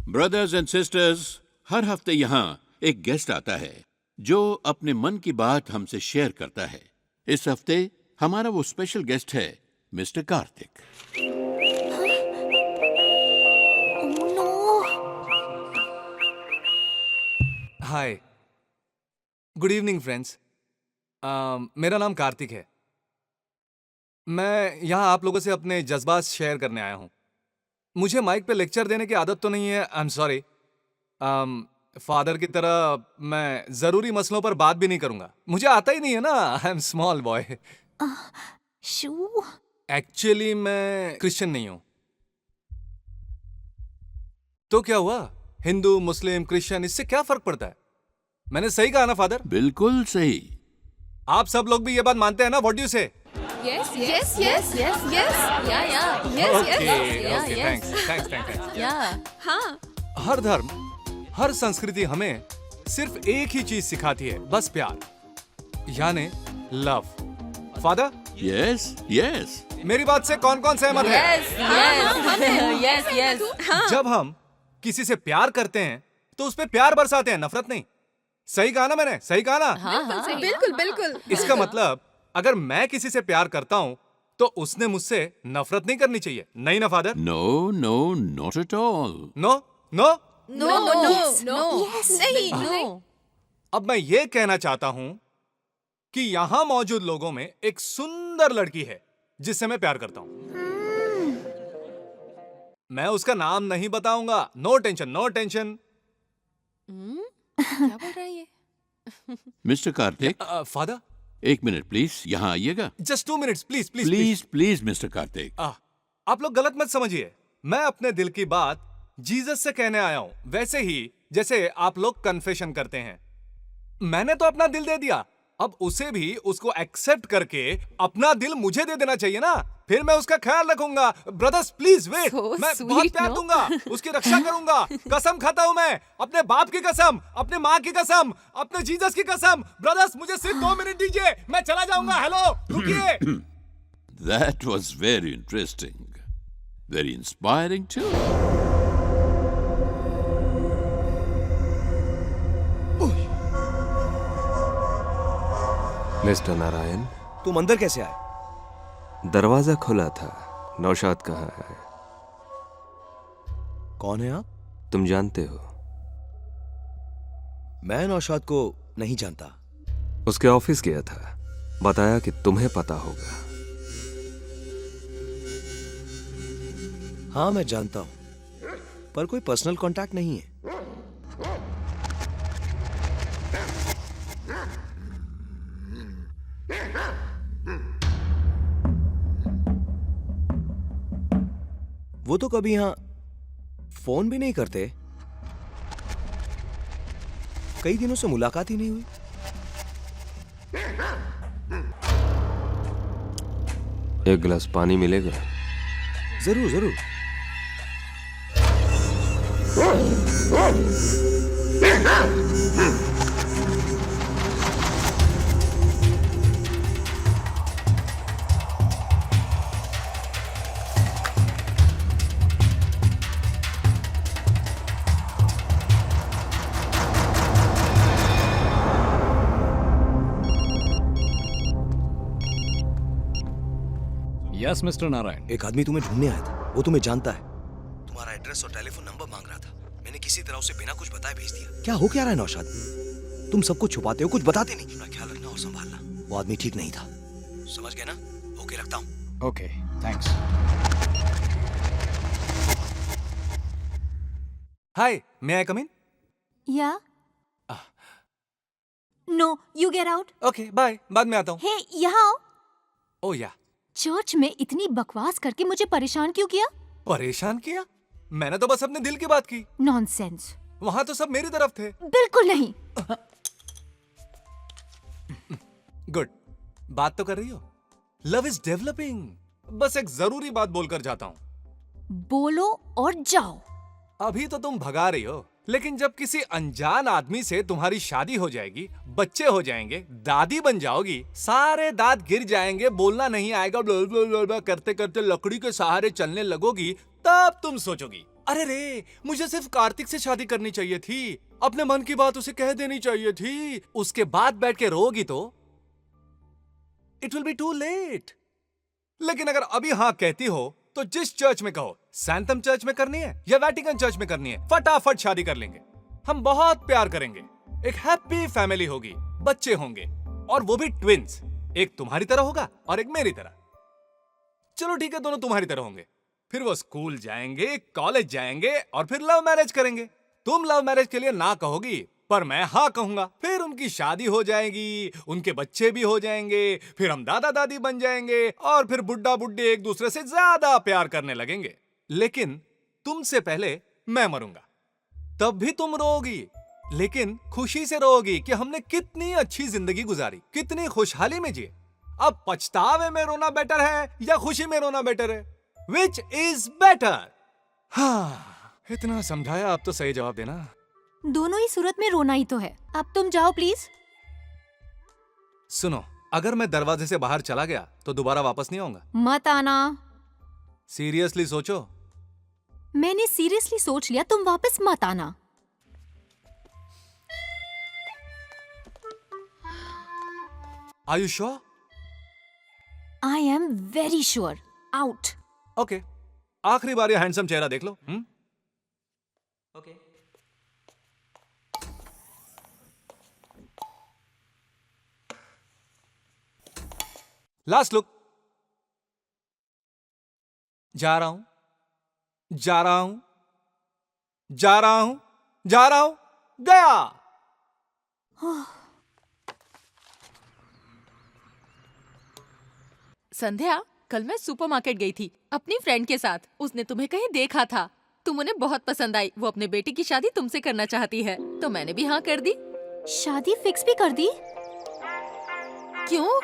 Brothers and sisters, हर हफ्ते यहाँ एक गेस्ट आता है जो अपने मन की बात हमसे शेयर करता है। इस हफ्ते हमारा वो स्पेशल गेस्ट है मिस्टर कार्तिक। हाय, गुड इवनिंग फ्रेंड्स। मेरा नाम कार्तिक है। मैं यहाँ आप लोगों से अपने जज्बात शेयर करने आया हूँ। मुझे माइक पे लेक्चर देने की आदत तो नहीं है, आई एम सॉरी। फादर की तरह मैं जरूरी मसलों पर बात भी नहीं करूंगा, मुझे आता ही नहीं है ना, I am small boy. Actually मैं क्रिश्चियन नहीं हूं। तो क्या हुआ, हिंदू मुस्लिम क्रिश्चियन इससे क्या फर्क पड़ता है? मैंने सही कहा ना फादर? बिल्कुल सही। आप सब लोग भी ये बात मानते हैं ना? व्हाट डू यू से? Yes, yes, yes, yes, yes. Yeah, yeah. Yes, Okay, yes. Yeah, okay, yes. thanks. Yeah. हाँ. हर धर्म, हर संस्कृति हमें सिर्फ एक ही चीज सिखाती है, बस प्यार, यानी लव। Father, yes yes. मेरी बात से कौन कौन सहमत है? Yes yes. जब हम किसी से प्यार करते हैं तो उस पे प्यार बरसाते हैं, नफरत नहीं। सही कहा ना मैंने? सही कहा ना? बिल्कुल बिल्कुल। इसका मतलब अगर मैं किसी से प्यार करता हूं तो उसने मुझसे नफरत नहीं करनी चाहिए, नहीं ना father? No no not at all. No no. No नहीं नो। अब मैं ये कहना चाहता हूं कि यहां मौजूद लोगों में एक सुंदर लड़की है जिससे मैं प्यार करता हूं। मैं उसका नाम नहीं बताऊंगा, नो टेंशन नो टेंशन। क्या बोल रहा है ये? मिस्टर कार्तिक, फादर, एक मिनट प्लीज, यहाँ आइएगा। Just 2 minutes please please please please mister Kartik. आप लोग गलत मत समझिए, मैं अपने दिल की बात जीसस से कहने आया हूं, वैसे ही जैसे आप लोग कन्फेशन करते हैं। मैंने तो अपना दिल दे दिया, अब उसे भी उसको एक्सेप्ट करके अपना दिल मुझे दे देना चाहिए ना, फिर मैं उसका ख्याल रखूंगा। ब्रदर्स प्लीज वेट, मैं बहुत प्यार दूंगा, उसकी रक्षा करूंगा, कसम खाता हूं मैं, अपने बाप की कसम, अपने माँ की कसम, अपने जीसस की कसम। ब्रदर्स मुझे सिर्फ 2 मिनट दीजिए, मैं चला जाऊंगा। हेलो, रुकिए। That was very interesting. Very inspiring too. Mister Narayan, तुम अंदर कैसे आए? दरवाजा खुला था। नौशाद कहाँ है? कौन है आप? तुम जानते हो? मैं नौशाद को नहीं जानता। उसके ऑफिस गया था, बताया कि तुम्हें पता होगा। हाँ मैं जानता हूं, पर कोई पर्सनल कांटेक्ट नहीं है। वो तो कभी यहां फोन भी नहीं करते, कई दिनों से मुलाकात ही नहीं हुई। एक गिलास पानी मिलेगा? जरूर जरूर। Yes mister Narayan. एक आदमी तुम्हें ढूंढने आया था, वो तुम्हें जानता है, तुम्हारा एड्रेस और टेलीफोन नंबर मांग रहा था। मैंने किसी तरह उसे बिना कुछ बताए भेज दिया। क्या हो क्या रहा है नौशाद? तुम सब कुछ छुपाते हो, कुछ बताते नहीं। अपना ख्याल रखना और संभालना। वो आदमी ठीक नहीं था, समझ गए ना? ओके, रखता हूँ। Okay, thanks. Hi, may I come in? या no, you get out. Okay bye, बाद में आता हूँ। हे, यहाँ आओ। ओ या। चर्च में इतनी बकवास करके मुझे परेशान क्यों किया? परेशान किया? मैंने तो बस अपने दिल की बात की। नॉनसेंस। वहां तो सब मेरी तरफ थे। बिल्कुल नहीं। गुड, बात तो कर रही हो। Love is developing. बस एक जरूरी बात बोलकर जाता हूँ। बोलो और जाओ। अभी तो तुम भगा रही हो, लेकिन जब किसी अनजान आदमी से तुम्हारी शादी हो जाएगी, बच्चे हो जाएंगे, दादी बन जाओगी, सारे दांत गिर जाएंगे, बोलना नहीं आएगा, ब्ला ब्ला ब्ला ब्ला करते करते लकड़ी के सहारे चलने लगोगी, तब तुम सोचोगी, अरे रे, मुझे सिर्फ कार्तिक से शादी करनी चाहिए थी, अपने मन की बात उसे कह देनी चाहिए थी। उसके बाद बैठ के रोगी तो it will be too late. लेकिन अगर अभी हाँ कहती हो तो जिस चर्च में कहो, सैंथम चर्च में करनी है या वेटिकन चर्च में करनी है, फटाफट शादी कर लेंगे। हम बहुत प्यार करेंगे, एक हैप्पी फैमिली होगी, बच्चे होंगे, और वो भी ट्विंस। एक तुम्हारी तरह होगा और एक मेरी तरह। चलो ठीक है, दोनों तुम्हारी तरह होंगे। फिर वो स्कूल जाएंगे, कॉलेज जाएंगे और फिर लव मैरिज करेंगे। तुम लव मैरिज के लिए ना कहोगी, पर मैं हाँ कहूंगा। फिर उनकी शादी हो जाएगी, उनके बच्चे भी हो जाएंगे, फिर हम दादा दादी बन जाएंगे और फिर बुड्ढा बुड्ढी एक दूसरे से ज्यादा प्यार करने लगेंगे। लेकिन तुमसे पहले मैं मरूंगा, तब भी तुम रोओगी, लेकिन खुशी से रोओगी कि हमने कितनी अच्छी जिंदगी गुजारी, कितनी खुशहाली में जिए। अब पछतावे में रोना बेटर है या खुशी में रोना बेटर है? Which is better? हाँ, इतना समझाया, अब तो सही जवाब देना। दोनों ही सूरत में रोना ही तो है। अब तुम जाओ प्लीज। सुनो, अगर मैं दरवाजे से बाहर चला गया तो दोबारा वापस नहीं आऊंगा। मत आना। सीरियसली सोचो। मैंने सीरियसली सोच लिया, तुम वापस मत आना। Are you sure? I am very sure. Out. Okay, आखिरी बार ये हैंडसम चेहरा देख लो। Okay. Last look. जा रहा हूं, जा रहा हूं, जा रहा हूं, जा रहा हूं, गया। संध्या, कल मैं सुपरमार्केट गई थी अपनी फ्रेंड के साथ। उसने तुम्हें कहीं देखा था, तुम उन्हें बहुत पसंद आई। वो अपने बेटे की शादी तुमसे करना चाहती है, तो मैंने भी हाँ कर दी। शादी फिक्स भी कर दी? क्यों,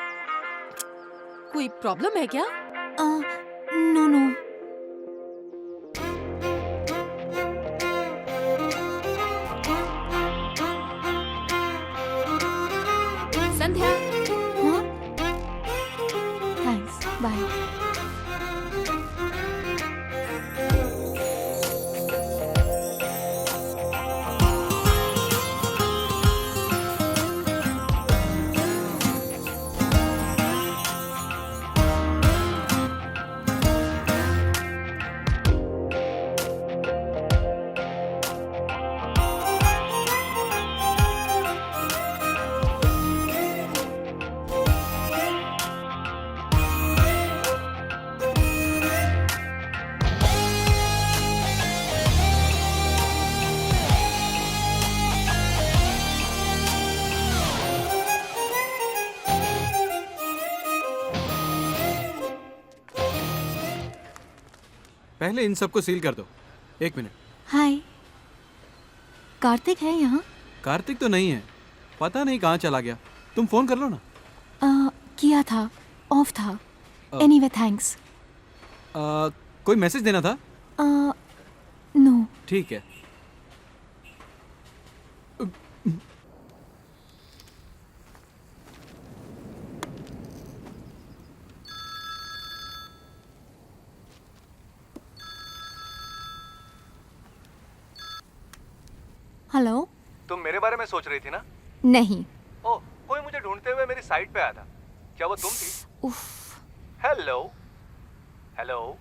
कोई प्रॉब्लम है क्या? No no. संध्या। हाँ? Thanks, bye. पहले इन सबको सील कर दो। एक मिनट। हाय, कार्तिक है यहाँ? कार्तिक तो नहीं है, पता नहीं कहाँ चला गया। तुम फोन कर लो ना। किया था, ऑफ था। Anyway thanks. कोई मैसेज देना था? नो। ठीक है। हेलो। तुम मेरे बारे में सोच रही थी ना? नहीं। ओह, कोई मुझे ढूंढते हुए मेरी साइट पे आया था। क्या वो तुम थी? उफ। Hello hello.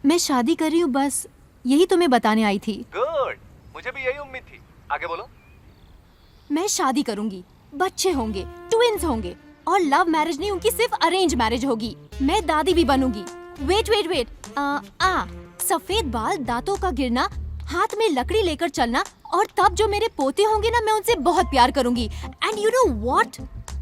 मैं शादी कर रही हूँ, बस यही तुम्हें बताने आई थी। गुड, मुझे भी यही उम्मीद थी। आगे बोलो। मैं शादी करूंगी, बच्चे होंगे, ट्विंस होंगे, और लव मैरिज नहीं, उनकी सिर्फ अरेंज मैरिज होगी। मैं दादी भी बनूंगी। वेट वेट वेट, सफेद बाल, दांतों का गिरना, हाथ में लकड़ी लेकर चलना, और तब जो मेरे पोते होंगे ना, मैं उनसे बहुत प्यार करूंगी। एंड यू नो व्हाट,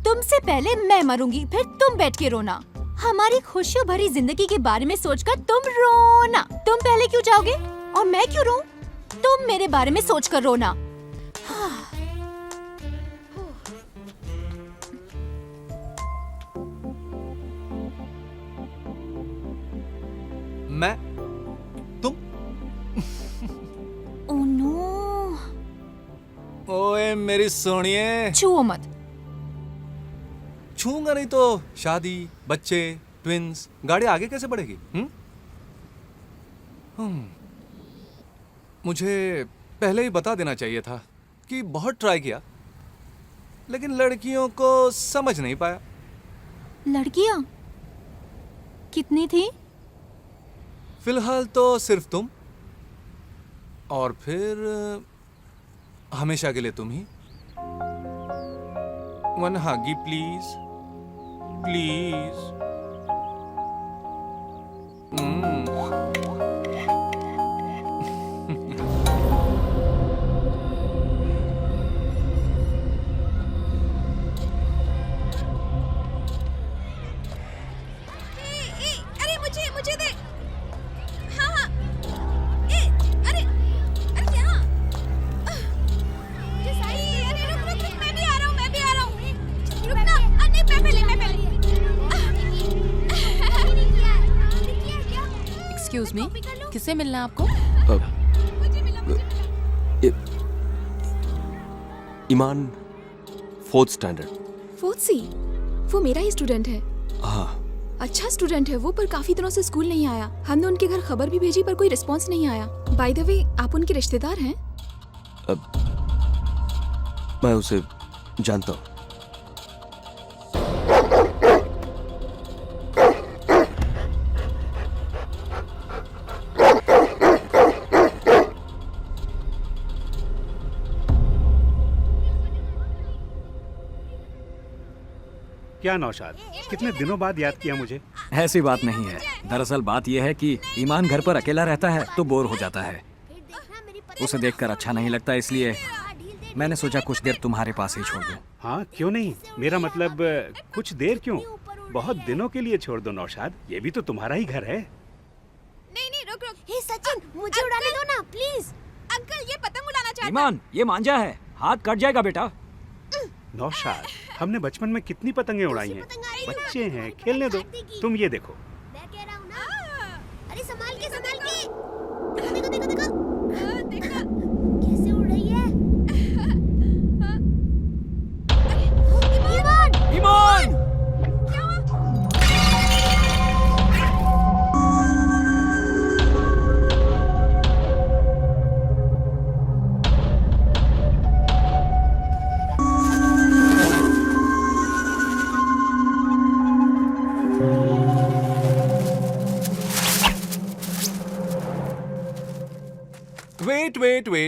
तुमसे पहले मैं मरूंगी, फिर तुम बैठ के रोना। हमारी खुशियों भरी जिंदगी के बारे में सोचकर तुम रोना। तुम पहले क्यों जाओगे और मैं क्यों रोऊं? तुम मेरे बारे में सोचकर रोना। मैं, तुम? Oh no. ओए मेरी सोनिए। छुओ मत। छूंगा नहीं तो शादी, बच्चे, ट्विंस, गाड़ी आगे कैसे बढ़ेगी? मुझे पहले ही बता देना चाहिए था कि बहुत ट्राई किया, लेकिन लड़कियों को समझ नहीं पाया। लड़कियां कितनी थी? फिलहाल तो सिर्फ तुम, और फिर हमेशा के लिए तुम ही। One hug please, please. अरे मुझे दे। हाँ हाँ। अरे क्या? मुझे सही। अरे रुक, मैं भी आ रहा हूँ। रुक ना। नहीं, मैं पहले। एक्सक्यूज मी, किससे मिलना है आपको? ईमान 4th स्टैंडर्ड। 4th C? वो मेरा ही स्टूडेंट है। हाँ। अच्छा स्टूडेंट है वो, पर काफी दिनों से स्कूल नहीं आया। हमने उनके घर खबर भी भेजी पर कोई रिस्पांस नहीं आया। बाय द वे, आप उनके रिश्तेदार हैं? मैं उसे जानता हूँ। क्या नौशाद, कितने दिनों बाद याद किया मुझे? ऐसी बात नहीं है। दरअसल बात यह है कि ईमान घर पर अकेला रहता है तो बोर हो जाता है। उसे देखकर अच्छा नहीं लगता, इसलिए मैंने सोचा कुछ देर तुम्हारे पास ही छोड़ दूं। हाँ क्यों नहीं, मेरा मतलब कुछ देर क्यों, बहुत दिनों के लिए छोड़ दो नौशाद, ये भी तो तुम्हारा ही घर है। नहीं नहीं रुक रुक। हे सचिन, मुझे उड़ाने दो ना प्लीज। अंकल ये पतंग उड़ाना चाहता है। ईमान, ये मांझा है, हाथ कट जाएगा बेटा। नौशाद, हमने बचपन में कितनी पतंगें उड़ाई हैं। बच्चे हैं, खेलने दो। तुम ये देखो। मैं कह रहा हूँ ना। अरे संभाल के संभाल के। देखो देखो देखो देखो कैसे उड़ रही है। ईमान ईमान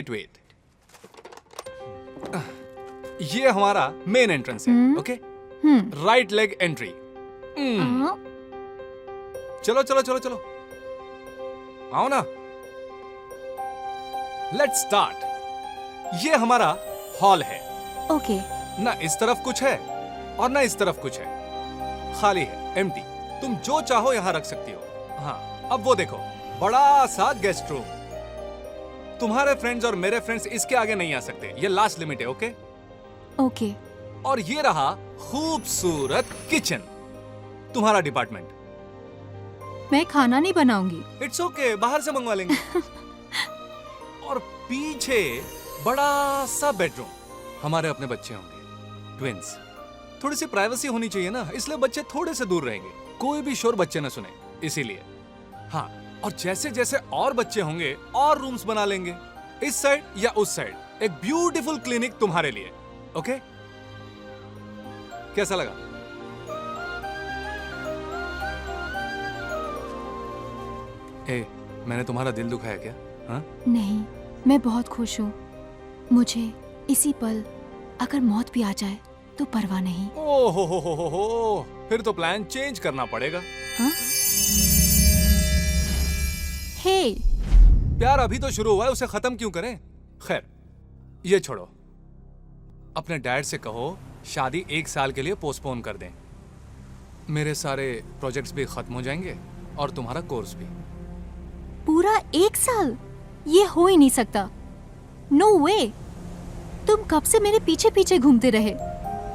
वेट। ये हमारा मेन एंट्रेंस है, ओके? Right leg entry. चलो चलो चलो चलो, आओ ना। Let's start. ये हमारा हॉल है। ओके। ना इस तरफ कुछ है और ना इस तरफ कुछ है, खाली है, एम्प्टी। तुम जो चाहो यहां रख सकती हो। हाँ, अब वो देखो, बड़ा सा गेस्ट रूम। तुम्हारे फ्रेंड्स और मेरे फ्रेंड्स इसके आगे नहीं आ सकते, ये लास्ट लिमिट है, ओके? ओके। और ये रहा खूबसूरत किचन, तुम्हारा डिपार्टमेंट। मैं खाना नहीं बनाऊंगी। इट्स ओके, बाहर से मंगवा लेंगे। और पीछे बड़ा सा बेडरूम, हमारे अपने बच्चे होंगे, ट्विंस। थोड़ी सी प्राइवेसी होनी चाहिए ना, इसलिए बच्चे थोड़े से दूर रहेंगे, कोई भी शोर बच्चे न सुने, इसीलिए। हाँ, और जैसे जैसे और बच्चे होंगे और रूम्स बना लेंगे, इस साइड या उस साइड, एक ब्यूटीफुल क्लिनिक तुम्हारे लिए, ओके? कैसा लगा? ए, मैंने तुम्हारा दिल दुखाया क्या? हाँ? नहीं, मैं बहुत खुश हूँ। मुझे इसी पल अगर मौत भी आ जाए तो परवाह नहीं। ओहो, फिर तो प्लान चेंज करना पड़ेगा। हाँ? हे, प्यार अभी तो शुरू हुआ है, उसे खत्म क्यों करें? खैर, ये छोड़ो। अपने डैड से कहो शादी 1 साल के लिए पोस्टपोन कर दें। मेरे सारे प्रोजेक्ट्स भी खत्म हो जाएंगे और तुम्हारा कोर्स भी। पूरा 1 साल? ये हो ही नहीं सकता। नो वे। तुम कब से मेरे पीछे पीछे घूमते रहे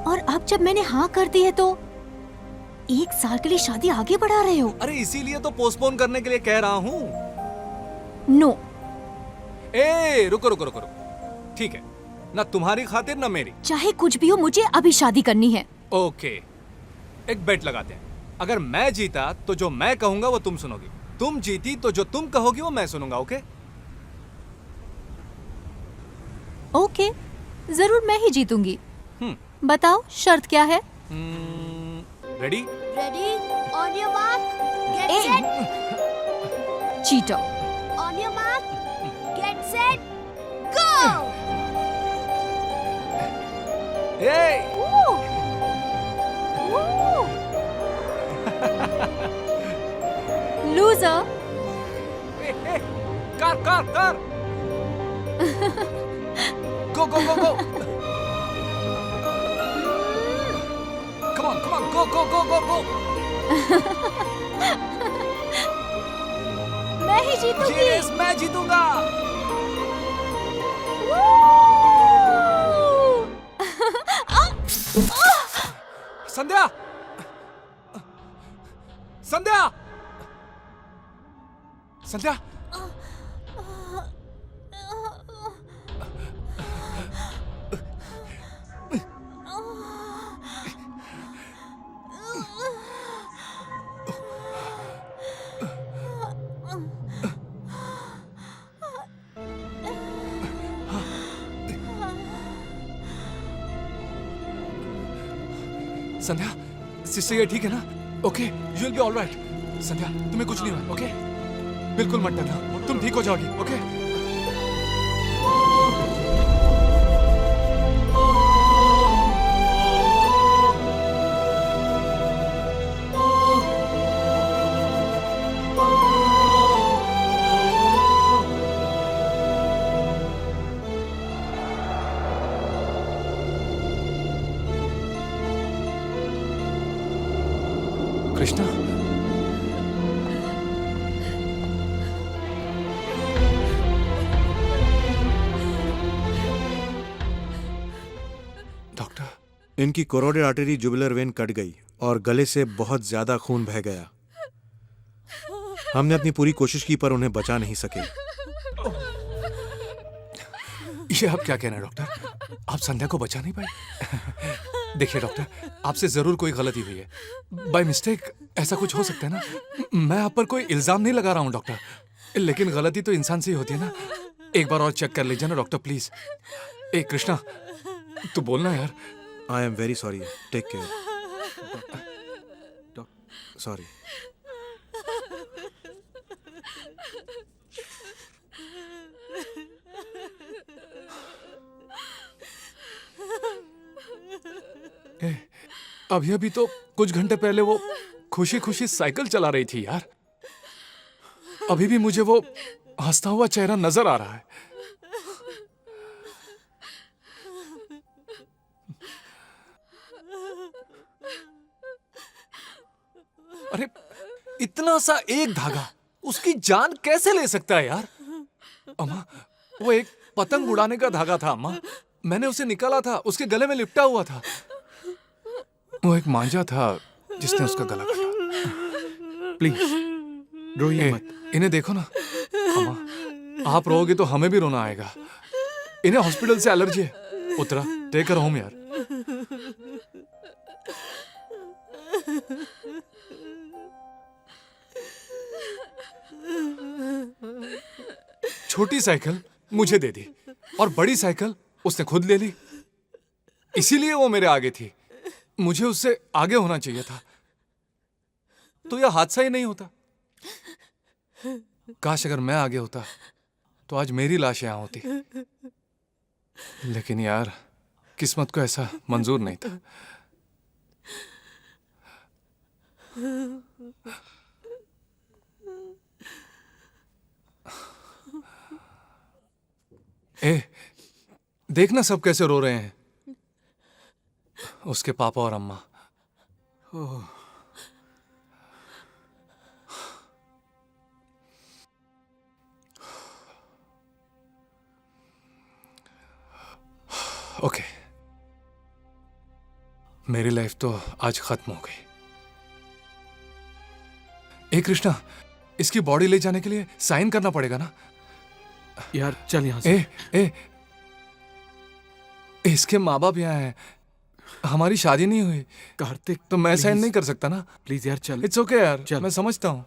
और अब जब मैंने हाँ कर दी है तो 1 साल के लिए शादी आगे बढ़ा रहे हो। अरे इसीलिए तो पोस्टपोन करने के लिए कह रहा हूँ। नो। ए, रुको रुको रुको, ठीक है, ना तुम्हारी खातिर ना मेरी। चाहे कुछ भी हो, मुझे अभी शादी करनी है। ओके, एक बेट लगाते हैं। अगर मैं जीता तो जो मैं कहूंगा वो तुम सुनोगी, तुम जीती तो जो तुम कहोगी वो मैं सुनूंगा, ओके? ओके, जरूर मैं ही जीतूंगी। बताओ शर्त क्या है? Ready? Ready, on your mark, get set. Cheater. On your mark, get set, go. Loser. Car. Go. Come on, go. मैं ही जीतूंगी। Yes, मैं जीतूंगा। संध्या। संध्या, सिस्टर ये ठीक है ना? Okay, you will be alright. Sandhya, तुम्हें कुछ नहीं हुआ, ओके? बिल्कुल मत डरना, तुम ठीक हो जाओगी, ओके? कृष्णा, डॉक्टर, इनकी कोरोडेड आर्टरी जुबुलर वेन कट गई और गले से बहुत ज्यादा खून बह गया। हमने अपनी पूरी कोशिश की पर उन्हें बचा नहीं सके। ये आप क्या कहना डॉक्टर? आप संध्या को बचा नहीं पाए? देखिए डॉक्टर, आपसे जरूर कोई गलती हुई है, बाय मिस्टेक ऐसा कुछ हो सकता है ना। मैं आप पर कोई इल्जाम नहीं लगा रहा हूँ डॉक्टर, लेकिन गलती तो इंसान से ही होती है ना। एक बार और चेक कर लीजिए ना डॉक्टर प्लीज। ए कृष्णा, तू बोलना यार। I am very sorry, take care. Sorry. अभी अभी तो कुछ घंटे पहले वो खुशी खुशी साइकिल चला रही थी यार। अभी भी मुझे वो हंसता हुआ चेहरा नजर आ रहा है। अरे इतना सा एक धागा उसकी जान कैसे ले सकता है यार? अम्मा, वो एक पतंग उड़ाने का धागा था अम्मा। मैंने उसे निकाला था, उसके गले में लिपटा हुआ था। वो एक मांझा था जिसने उसका गला काटा। प्लीज रोइए मत। इन्हें देखो ना अम्मा, आप रोओगे तो हमें भी रोना आएगा। इन्हें हॉस्पिटल से एलर्जी है। उतरा, टेक कर होम यार। छोटी साइकिल मुझे दे दी और बड़ी साइकिल उसने खुद ले ली। इसीलिए वो मेरे आगे थी। मुझे उससे आगे होना चाहिए था, तो यह हादसा ही नहीं होता। काश अगर मैं आगे होता तो आज मेरी लाश यहां होती। लेकिन यार, किस्मत को ऐसा मंजूर नहीं था। ए, देखना सब कैसे रो रहे हैं, उसके पापा और अम्मा। ओके, मेरी लाइफ तो आज खत्म हो गई। ए कृष्णा, इसकी बॉडी ले जाने के लिए साइन करना पड़ेगा ना यार? चल यहाँ से। इसके माँ बाप यहाँ हैं, हमारी शादी नहीं हुई कार्तिक, तो मैं साइन नहीं कर सकता ना। प्लीज यार चल। इट्स ओके यार, चल। मैं समझता हूँ।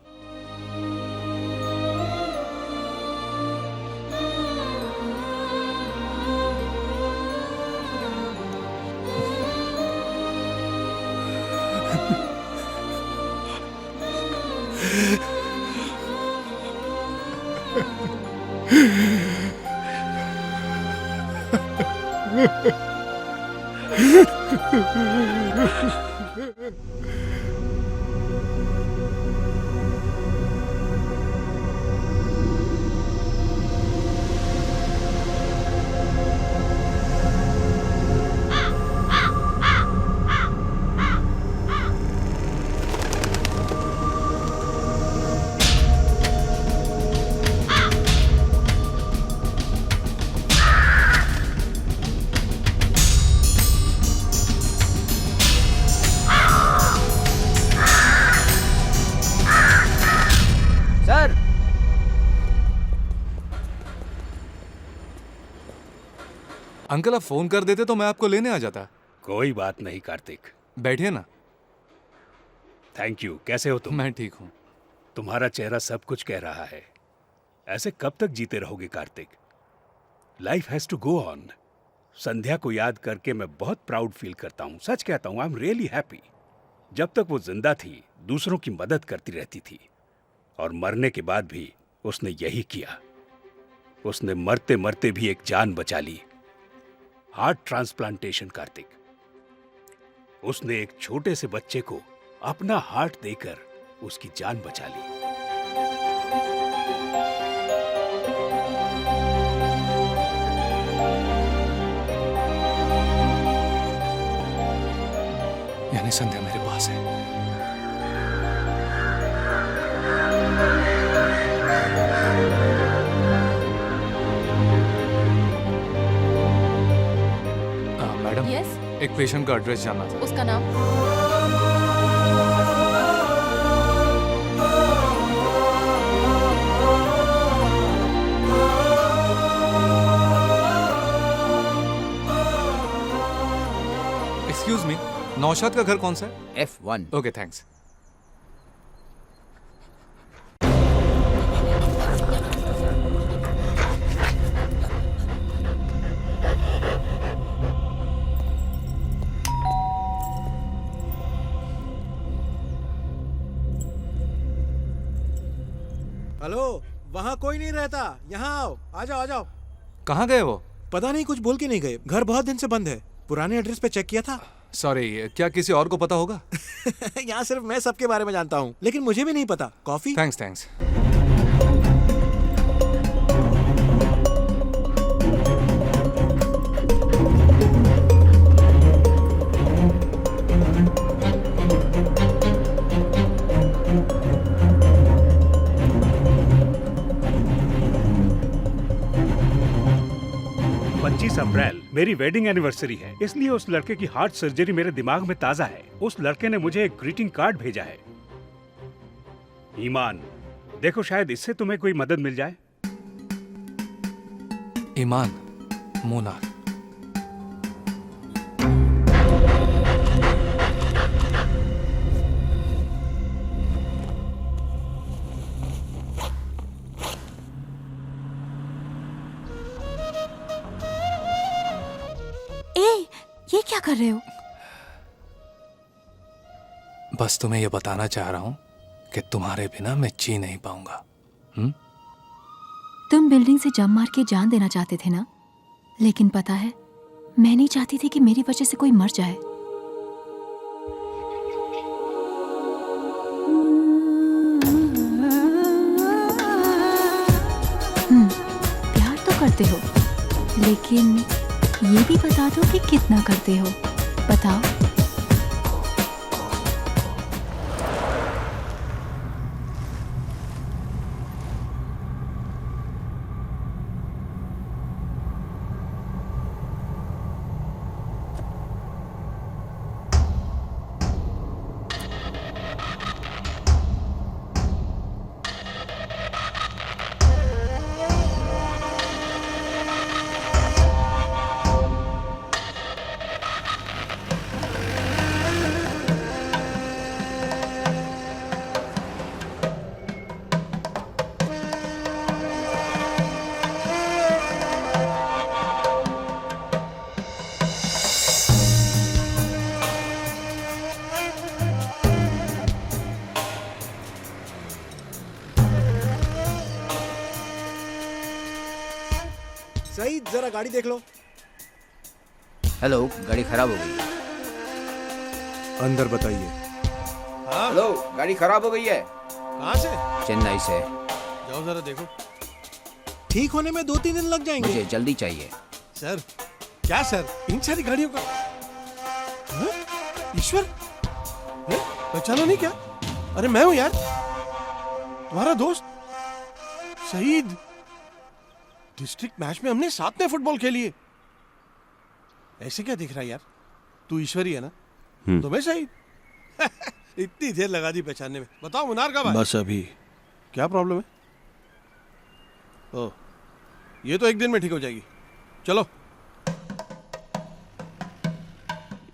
अंकल, आप फोन कर देते तो मैं आपको लेने आ जाता। कोई बात नहीं कार्तिक, बैठिए ना। Thank you. कैसे हो तुम? मैं ठीक हूँ। तुम्हारा चेहरा सब कुछ कह रहा है। ऐसे कब तक जीते रहोगे Kartik? Life has to go on. Sandhya को याद करके मैं बहुत प्राउड फील करता हूँ। सच कहता हूँ, आई एम रियली हैप्पी। जब तक वो जिंदा थी दूसरों की मदद करती रहती थी, और मरने के बाद भी उसने यही किया। उसने मरते मरते भी एक जान बचा ली, हार्ट ट्रांसप्लांटेशन। कार्तिक, उसने एक छोटे से बच्चे को अपना हार्ट देकर उसकी जान बचा ली। यानी संध्या मेरे पास है। मैडम, यस, एक पेशेंट का एड्रेस जानना था। उसका नाम? एक्सक्यूज मी, नौशाद का घर कौन सा है? F1। Okay, thanks. हेलो, वहाँ कोई नहीं रहता, यहाँ आओ, आ जाओ आ जाओ। कहाँ गए वो? पता नहीं, कुछ बोल के नहीं गए। घर बहुत दिन से बंद है। पुराने एड्रेस पे चेक किया था। सॉरी, क्या किसी और को पता होगा? यहाँ सिर्फ मैं सबके बारे में जानता हूँ, लेकिन मुझे भी नहीं पता। कॉफी? Thanks thanks. अप्रैल मेरी वेडिंग एनिवर्सरी है, इसलिए उस लड़के की हार्ट सर्जरी मेरे दिमाग में ताजा है। उस लड़के ने मुझे एक ग्रीटिंग कार्ड भेजा है। ईमान, देखो शायद इससे तुम्हें कोई मदद मिल जाए। ईमान, मोना। ये क्या कर रहे हो? बस तुम्हें ये बताना चाह रहा हूँ कि तुम्हारे बिना मैं जी नहीं पाऊंगा। तुम बिल्डिंग से जंप मार के जान देना चाहते थे ना, लेकिन पता है मैं नहीं चाहती थी कि मेरी वजह से कोई मर जाए। प्यार तो करते हो, लेकिन ये भी बता दो कि कितना करते हो। बताओ। सही, जरा गाड़ी देख लो। हेलो, गाड़ी खराब हो गई। अंदर बताइए। हाँ? हेलो, गाड़ी खराब हो गई है। कहाँ से? चेन्नई से। जाओ जरा देखो। ठीक होने में 2-3 दिन लग जाएंगे। मुझे जल्दी चाहिए। सर? क्या सर? इन सारी गाड़ियों का? हाँ? ईश्वर? पहचाना नहीं क्या? अरे मैं हूँ यार, तुम्हारा दोस्त शहीद। डिस्ट्रिक्ट मैच में हमने साथ में फुटबॉल खेली है। ऐसे क्या दिख रहा है यार? तू ईश्वरी है ना? तो मैं शहीद। इतनी देर लगा दी पहचानने में। बताओ मुनार कब आए? बस अभी। क्या प्रॉब्लम है? ओह, ये तो एक दिन में ठीक हो जाएगी। चलो।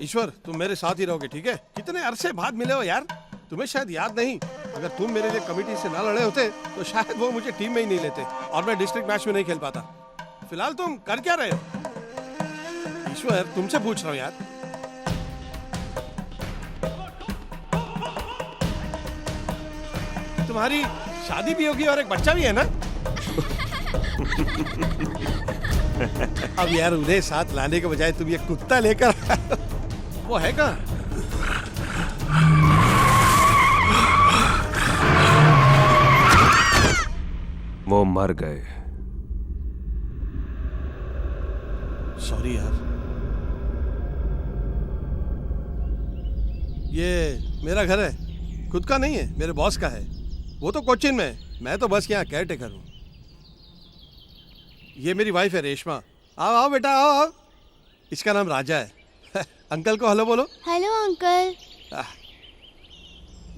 ईश्वर, तुम मेरे साथ ही रहोगे, ठीक है? कितने अरसे बाद मिले हो यार। तुम्हें शायद याद नहीं, अगर तुम मेरे लिए कमेटी से ना लड़े होते तो शायद वो मुझे टीम में ही नहीं लेते और मैं डिस्ट्रिक्ट मैच में नहीं खेल पाता। फिलहाल तुम कर क्या रहे हो? ईश्वर तुमसे पूछ रहा हूँ यार। तुम्हारी शादी भी होगी और एक बच्चा भी है ना? अब यार उन्हें साथ लाने के बजाय तुम ये कुत्ता लेकर वो है कहाँ? वो मर गए। सॉरी यार। ये मेरा घर है, खुद का नहीं है, मेरे बॉस का है। वो तो कोचिन में है, मैं तो बस यहाँ केयर टेकर हूँ। ये मेरी वाइफ है रेशमा। आओ आओ बेटा आओ आओ। इसका नाम राजा है। अंकल को हेलो बोलो। Hello uncle.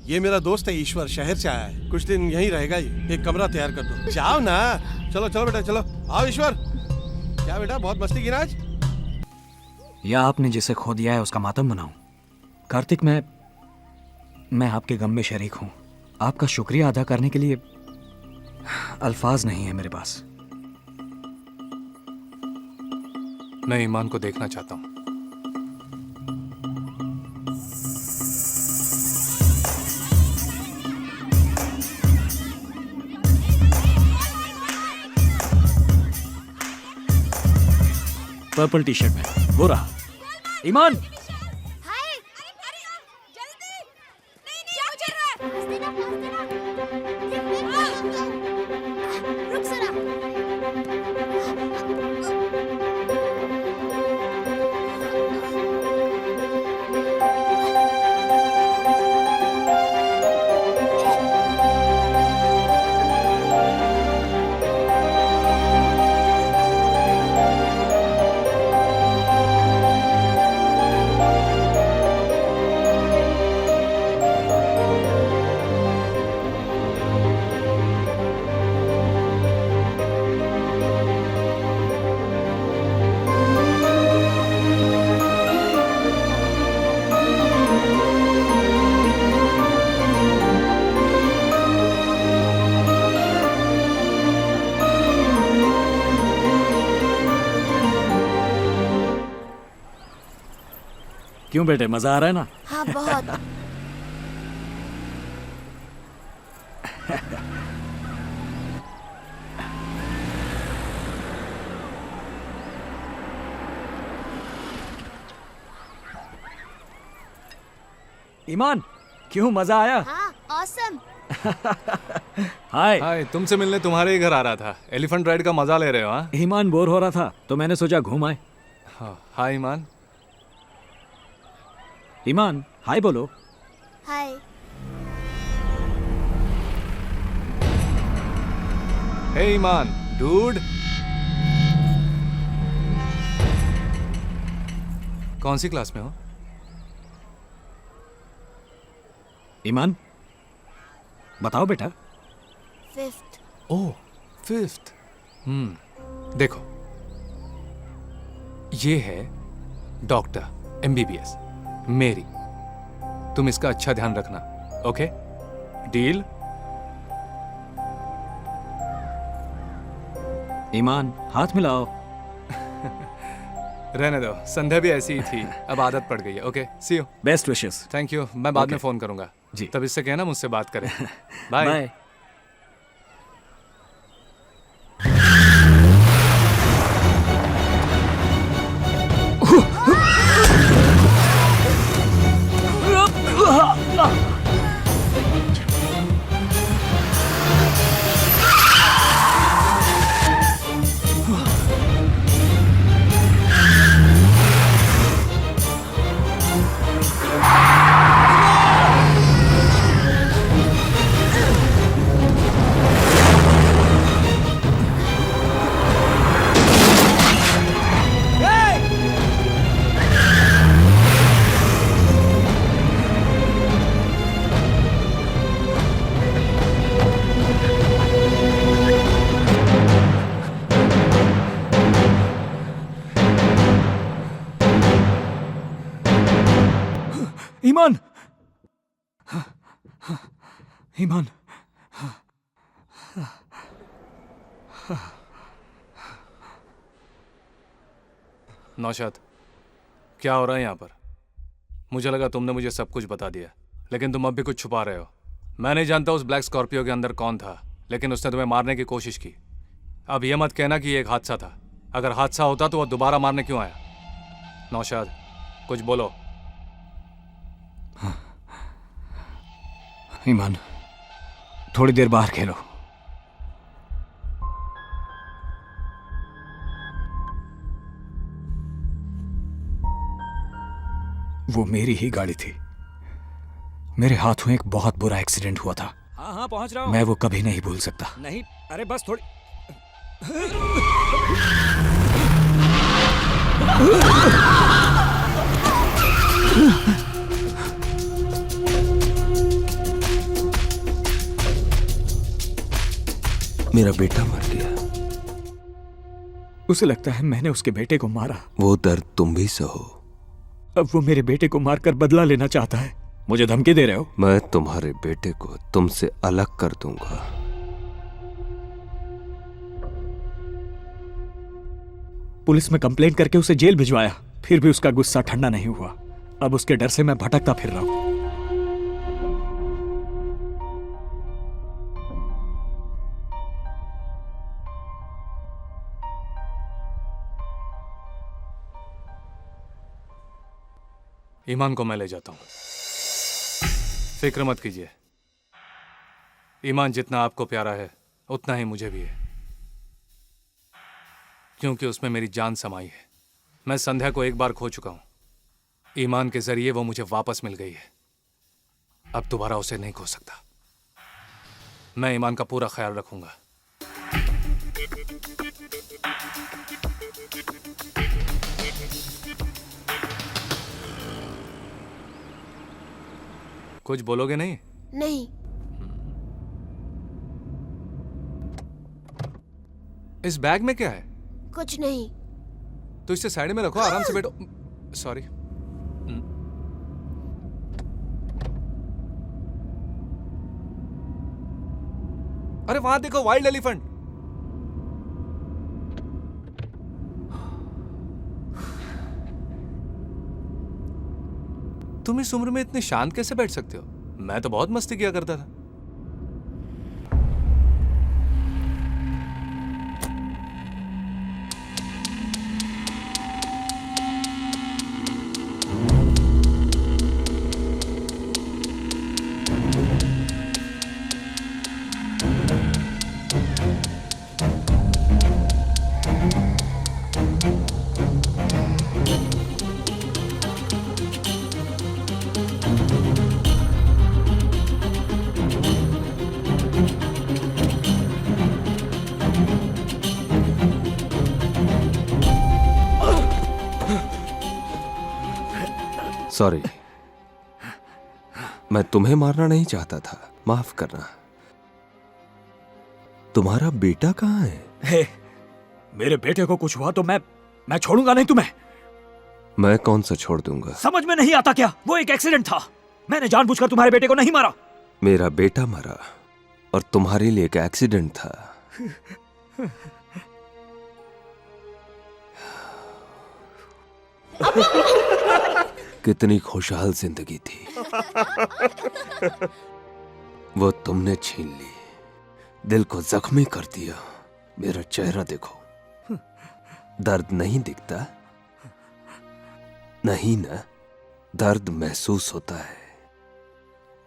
ये मेरा दोस्त है ईश्वर, शहर से आया है, कुछ दिन यहीं रहेगा। ये एक कमरा तैयार कर दो। जाओ ना, चलो चलो बेटा चलो। आओ ईश्वर। क्या बेटा बहुत मस्ती की ना आज? या आपने जिसे खो दिया है उसका मातम मनाऊं? कार्तिक, मैं आपके गम में शरीक हूं। आपका शुक्रिया अदा करने के लिए अल्फाज नहीं है मेरे पास। मैं ईमान को देखना चाहता हूँ। पर्पल टी शर्ट में वो रहा ईमान। क्यों बेटे, मजा आ रहा है ना? हाँ बहुत। ईमान, क्यों मजा आया? हाँ ऑसम। हाय। हाय, तुमसे मिलने तुम्हारे ही घर आ रहा था। एलिफेंट राइड का मजा ले रहे हो? हाँ ईमान बोर हो रहा था तो मैंने सोचा घूम आए। हाँ हाय ईमान। ईमान हाय बोलो। हाय। हे ईमान डूड। कौन सी क्लास में हो? ईमान बताओ बेटा। 5th। ओह 5th। देखो ये है डॉक्टर MBBS मेरी। तुम इसका अच्छा ध्यान रखना, ओके? डील? ईमान हाथ मिलाओ। रहने दो, संध्या भी ऐसी ही थी, अब आदत पड़ गई है। Okay see you. Best wishes. Thank you. मैं बाद में Okay. फोन करूंगा जी। तब इससे कहना मुझसे बात करें। बाय। बाय। ईमान, ईमान, नौशाद क्या हो रहा है यहाँ पर? मुझे लगा तुमने मुझे सब कुछ बता दिया, लेकिन तुम अब भी कुछ छुपा रहे हो। मैं नहीं जानता उस ब्लैक स्कॉर्पियो के अंदर कौन था, लेकिन उसने तुम्हें मारने की कोशिश की। अब ये मत कहना कि ये एक हादसा था। अगर हादसा होता तो वो दोबारा मारने क्यों आया? नौशाद, कुछ बोलो। ईमान, थोड़ी देर बाहर खेलो। वो मेरी ही गाड़ी थी। मेरे हाथों एक बहुत बुरा एक्सीडेंट हुआ था। हाँ हाँ पहुंच रहा हूं। मैं वो कभी नहीं भूल सकता। नहीं, अरे बस थोड़ी। मेरा बेटा मर गया। उसे लगता है मैंने उसके बेटे को मारा। वो दर्द तुम भी सहो। अब वो मेरे बेटे को मारकर बदला लेना चाहता है। मुझे धमकी दे रहे हो? मैं तुम्हारे बेटे को तुमसे अलग कर दूंगा। पुलिस में कंप्लेंट करके उसे जेल भिजवाया, फिर भी उसका गुस्सा ठंडा नहीं हुआ। अब उसके डर से मैं भटकता फिर रहा हूं। ईमान को मैं ले जाता हूं, फिक्र मत कीजिए। ईमान जितना आपको प्यारा है उतना ही मुझे भी है, क्योंकि उसमें मेरी जान समाई है। मैं संध्या को एक बार खो चुका हूं, ईमान के जरिए वो मुझे वापस मिल गई है। अब दोबारा उसे नहीं खो सकता। मैं ईमान का पूरा ख्याल रखूंगा। कुछ बोलोगे नहीं? नहीं। इस बैग में क्या है? कुछ नहीं। तो इसे साइड में रखो, आराम से बैठो। सॉरी। अरे वहां देखो, वाइल्ड एलिफेंट। तुम इस उम्र में इतने शांत कैसे बैठ सकते हो? मैं तो बहुत मस्ती किया करता था। सॉरी, मैं तुम्हें मारना नहीं चाहता था, माफ करना। तुम्हारा बेटा कहाँ है? हे, मेरे बेटे को कुछ हुआ तो मैं छोड़ूंगा नहीं तुम्हें। मैं कौन सा छोड़ दूंगा? समझ में नहीं आता क्या? वो एक एक्सीडेंट था। मैंने जानबूझकर तुम्हारे बेटे को नहीं मारा। मेरा बेटा मरा और तुम्हारे लिए एक एक्सीडेंट था। कितनी खुशहाल जिंदगी थी, वो तुमने छीन ली, दिल को जख्मी कर दिया। मेरा चेहरा देखो, दर्द नहीं दिखता? नहीं ना? दर्द महसूस होता है।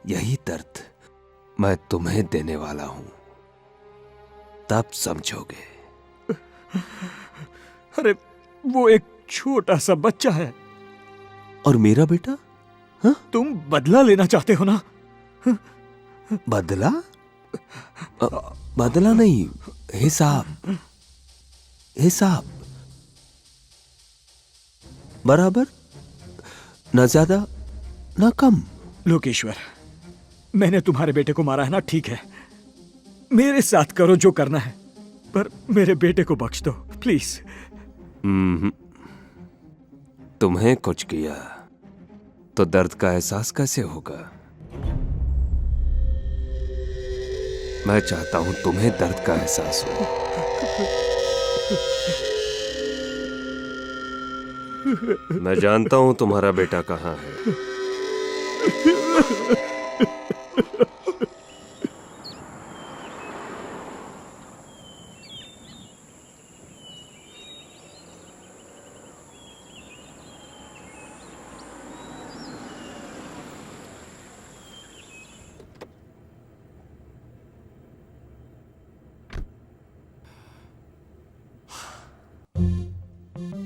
यही दर्द मैं तुम्हें देने वाला हूं, तब समझोगे। अरे वो एक छोटा सा बच्चा है। और मेरा बेटा? हाँ? तुम बदला लेना चाहते हो ना? बदला? बदला नहीं, हिसाब। हिसाब बराबर, न ज्यादा न कम। लोकेश्वर, मैंने तुम्हारे बेटे को मारा है ना, ठीक है। मेरे साथ करो जो करना है, पर मेरे बेटे को बख्श दो प्लीज। तुम्हें कुछ किया तो दर्द का एहसास कैसे होगा? मैं चाहता हूं तुम्हें दर्द का एहसास हो। मैं जानता हूं तुम्हारा बेटा कहाँ है।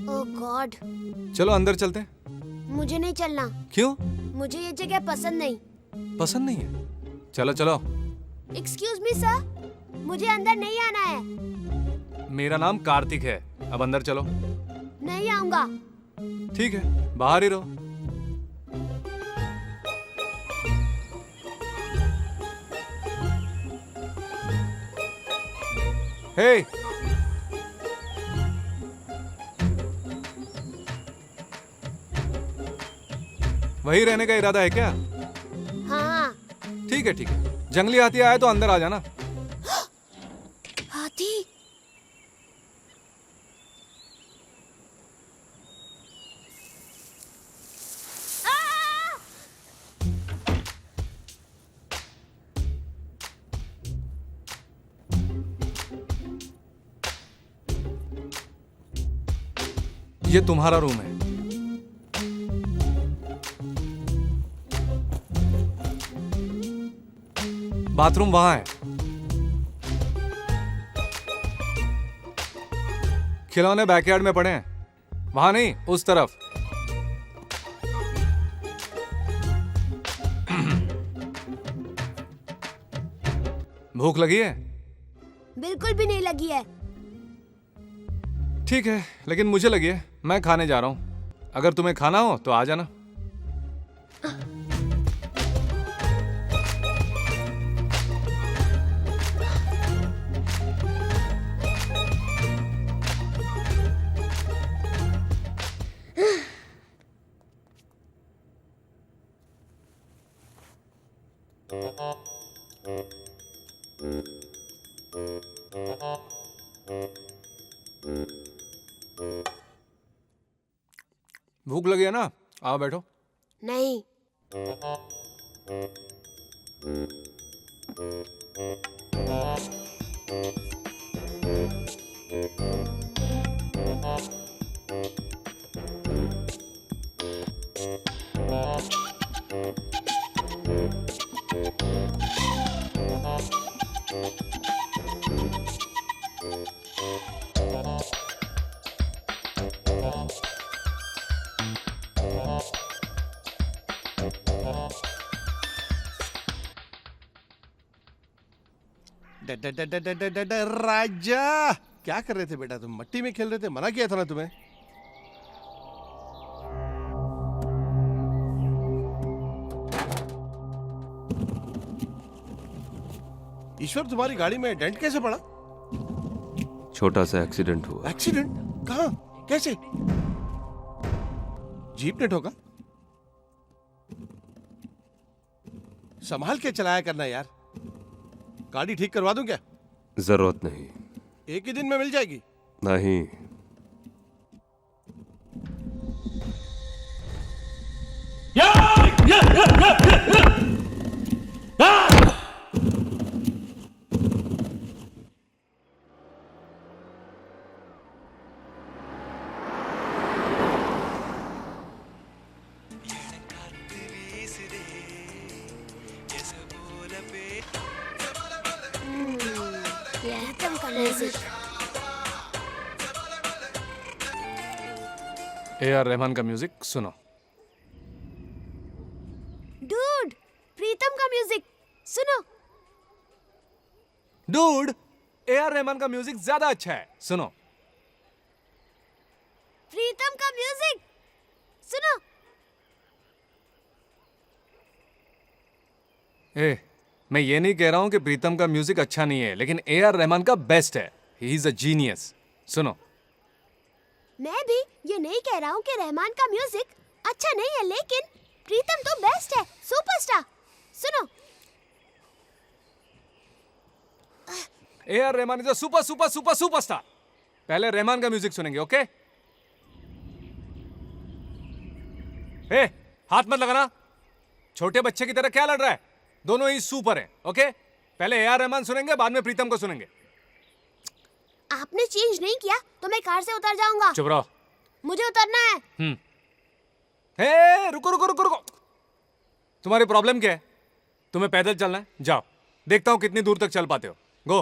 ओह गॉड, चलो अंदर चलते हैं। मुझे नहीं चलना। क्यों? मुझे ये जगह पसंद नहीं। पसंद नहीं है? चलो चलो। एक्सक्यूज मी सर, मुझे अंदर नहीं आना है। मेरा नाम कार्तिक है, अब अंदर चलो। नहीं आऊंगा। ठीक है, बाहर ही रहो। हे, वही रहने का इरादा है क्या? हाँ। ठीक है ठीक है, जंगली हाथी आए तो अंदर आ जाना। हाथी? ये तुम्हारा रूम है। बाथरूम वहां है। खिलौने बैकयार्ड में पड़े हैं, वहां नहीं, उस तरफ। भूख लगी है? बिल्कुल भी नहीं लगी है। ठीक है, लेकिन मुझे लगी है, मैं खाने जा रहा हूं। अगर तुम्हें खाना हो तो आ जाना। भूख लगी है ना? आओ बैठो। नहीं। राजा, क्या कर रहे थे बेटा? तुम मट्टी में खेल रहे थे, मना किया था ना तुम्हें? ईश्वर, तुम्हारी गाड़ी में डेंट कैसे पड़ा? छोटा सा एक्सीडेंट हुआ। एक्सीडेंट? कहाँ? कैसे? जीप ने ठोका? संभाल के चलाया करना यार। गाड़ी ठीक करवा दूं क्या? जरूरत नहीं। एक ही दिन में मिल जाएगी? नहीं। प्रीतम का म्यूजिक। A.R. रहमान का म्यूजिक सुनो। डूड, प्रीतम का म्यूजिक सुनो। Dude, A.R. रहमान का म्यूजिक ज्यादा अच्छा है, सुनो। प्रीतम का म्यूजिक सुनो। मैं ये नहीं कह रहा हूं कि प्रीतम का म्यूजिक अच्छा नहीं है, लेकिन A.R. रहमान का बेस्ट है। He is a genius. सुनो। मैं भी ये नहीं कह रहा हूँ कि रहमान का म्यूजिक अच्छा नहीं है, लेकिन प्रीतम तो बेस्ट है, सुपरस्टार। सुनो। A.R. Rahman is a superstar. पहले रहमान का म्यूजिक सुनेंगे, ओके? ए, हाथ मत लगाना। छोटे बच्चे की तरह क्या लड़ रहा है? दोनों ही सुपर हैं, ओके? पहले ए आर रहमान सुनेंगे, बाद में प्रीतम को सुनेंगे। आपने चेंज नहीं किया तो मैं कार से उतर जाऊंगा। चुप रहो। मुझे उतरना है। हे, रुको रुको रुको रुको। तुम्हारी प्रॉब्लम क्या है? तुम्हें पैदल चलना है? जाओ, देखता हूं कितनी दूर तक चल पाते हो। गो।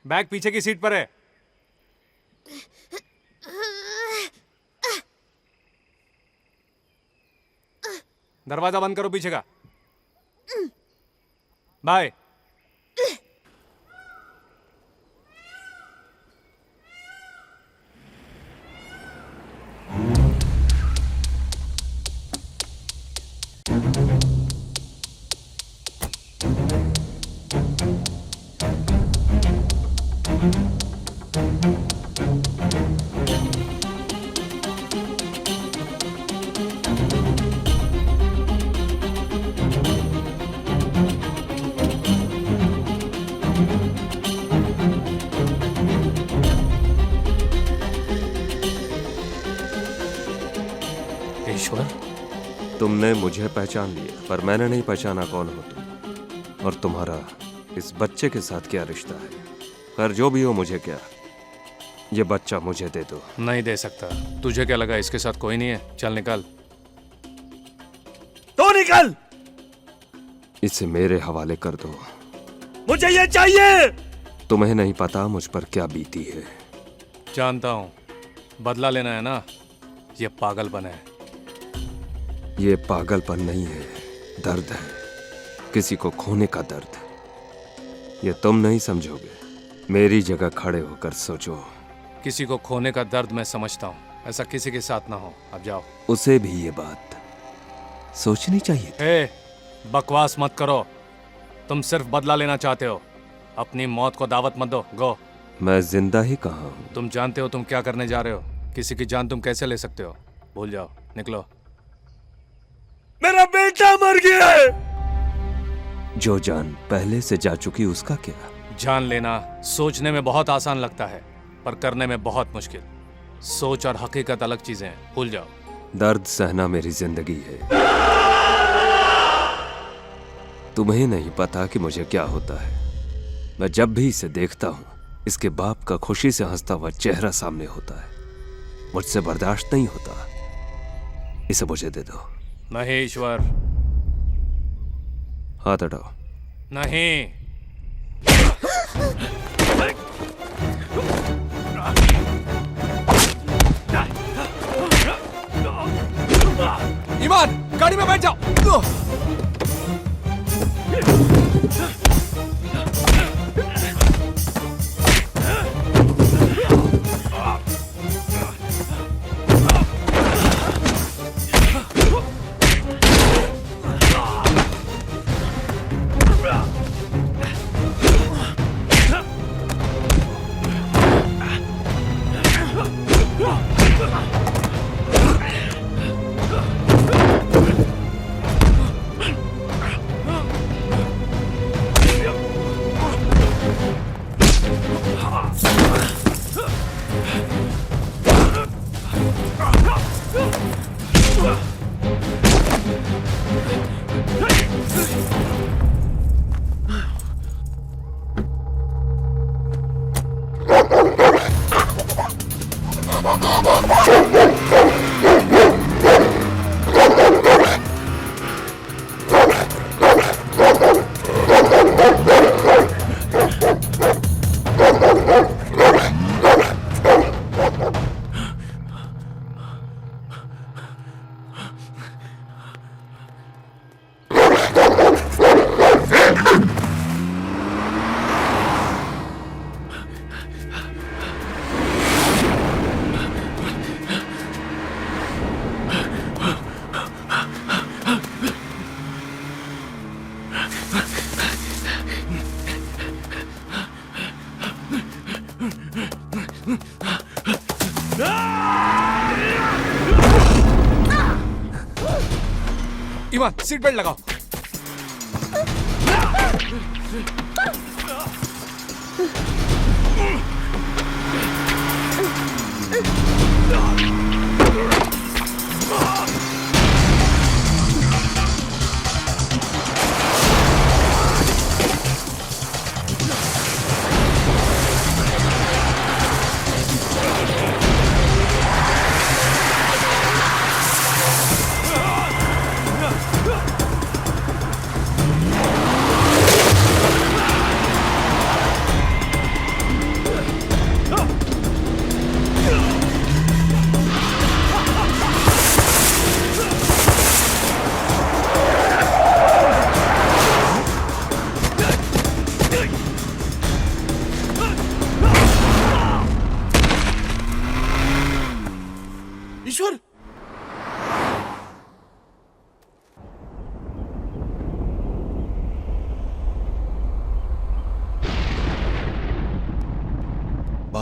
बैग पीछे की सीट पर है। दरवाजा बंद करो पीछे का। बाय। ईश्वर, तुमने मुझे पहचान लिया, पर मैंने नहीं पहचाना कौन हो तुम और तुम्हारा इस बच्चे के साथ क्या रिश्ता है। पर जो भी हो, मुझे क्या, ये बच्चा मुझे दे दो। नहीं दे सकता। तुझे क्या लगा इसके साथ कोई नहीं है? चल निकल। तो निकल। इसे मेरे हवाले कर दो। मुझे ये चाहिए। तुम्हें नहीं पता मुझ पर क्या बीती है। जानता हूं, बदला लेना है ना? ये पागलपन है। ये पागलपन नहीं है, दर्द है, किसी को खोने का दर्द। ये तुम नहीं समझोगे। मेरी जगह खड़े होकर सोचो। किसी को खोने का दर्द मैं समझता हूँ, ऐसा किसी के साथ ना हो। अब जाओ। उसे भी ये बात सोचनी चाहिए। ए, बकवास मत करो। तुम सिर्फ बदला लेना चाहते हो। अपनी मौत को दावत मत दो। गो। मैं जिंदा ही कहाँ हूँ। तुम जानते हो तुम क्या करने जा रहे हो? किसी की जान तुम कैसे ले सकते हो? भूल जाओ, निकलो। मेरा बेटा मर गया है। जो जान पहले से जा चुकी उसका क्या? जान लेना सोचने में बहुत आसान लगता है, पर करने में बहुत मुश्किल। सोच और हकीकत अलग चीजें हैं, भूल जाओ। दर्द सहना मेरी जिंदगी है। तुम्हें नहीं पता कि मुझे क्या होता है। मैं जब भी इसे देखता हूं, इसके बाप का खुशी से हंसता हुआ चेहरा सामने होता है। मुझसे बर्दाश्त नहीं होता। इसे मुझे दे दो। नहीं ईश्वर। हाथ हटाओ। नहीं। ईमान, गाड़ी में बैठ जाओ। ईमान, सीट बेल्ट लगाओ।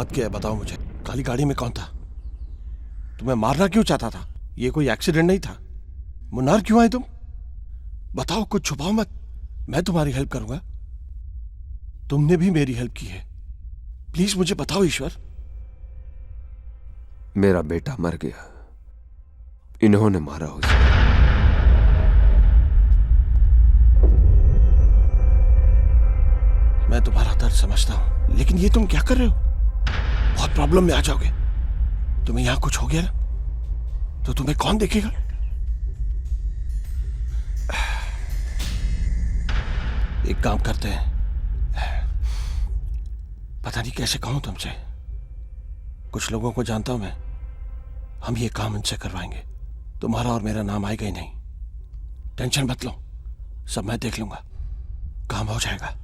बात क्या है बताओ मुझे। काली गाड़ी में कौन था? तुम्हें मारना क्यों चाहता था? ये कोई एक्सीडेंट नहीं था। मुन्नार क्यों आए तुम? बताओ, कुछ छुपाओ मत। मैं तुम्हारी हेल्प करूंगा। तुमने भी मेरी हेल्प की है। प्लीज मुझे बताओ ईश्वर। मेरा बेटा मर गया, इन्होंने मारा उसे। मैं तुम्हारा दर्द समझता हूं, लेकिन ये तुम क्या कर रहे हो? बहुत प्रॉब्लम में आ जाओगे। तुम्हें यहां कुछ हो गया ना तो तुम्हें कौन देखेगा? एक काम करते हैं, पता नहीं कैसे कहूं तुमसे। कुछ लोगों को जानता हूं मैं, हम ये काम इनसे करवाएंगे। तुम्हारा और मेरा नाम आएगा ही नहीं। टेंशन मत लो, सब मैं देख लूंगा, काम हो जाएगा।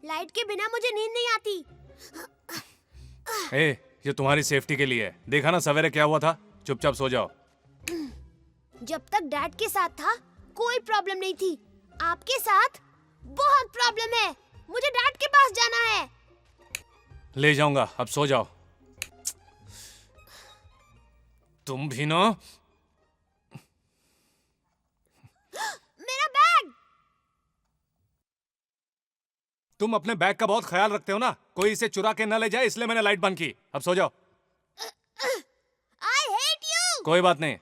लाइट के बिना मुझे नींद नहीं आती। ए, ये तुम्हारी सेफ्टी के लिए है। देखा ना सवेरे क्या हुआ था। चुपचाप सो जाओ। जब तक डैड के साथ था कोई प्रॉब्लम नहीं थी, आपके साथ बहुत प्रॉब्लम है। मुझे डैड के पास जाना है। ले जाऊंगा, अब सो जाओ। तुम भी ना। मेरा बैग। तुम अपने बैग का बहुत ख्याल रखते हो ना, कोई इसे चुरा के न ले जाए, इसलिए मैंने लाइट बंद की। अब सो जाओ। I hate you। कोई बात नहीं।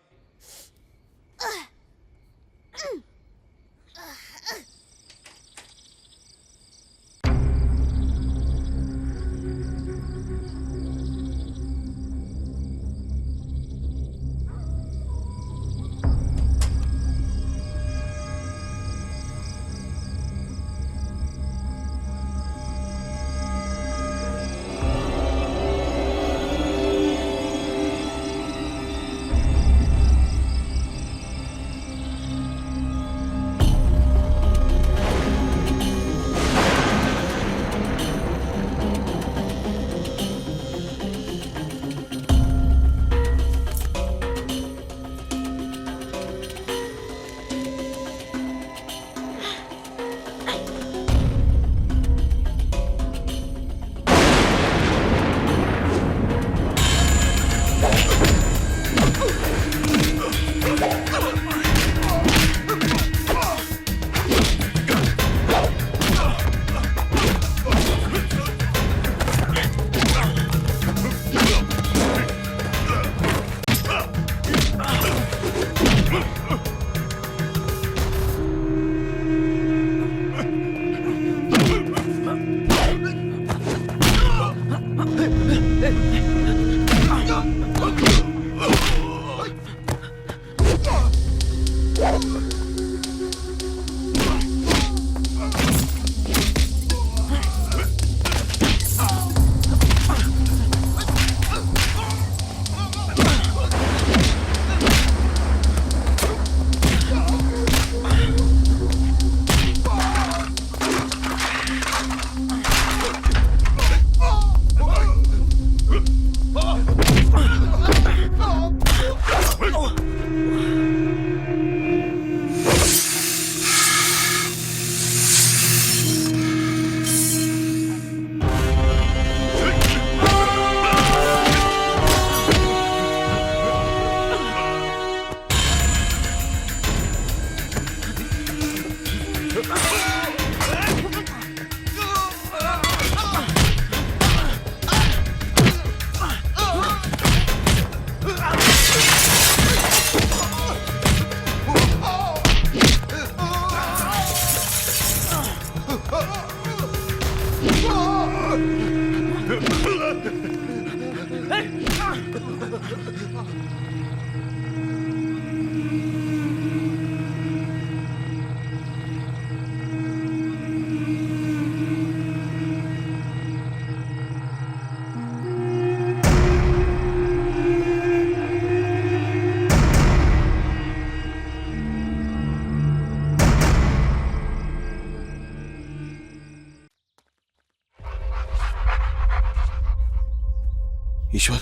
ईश्वर,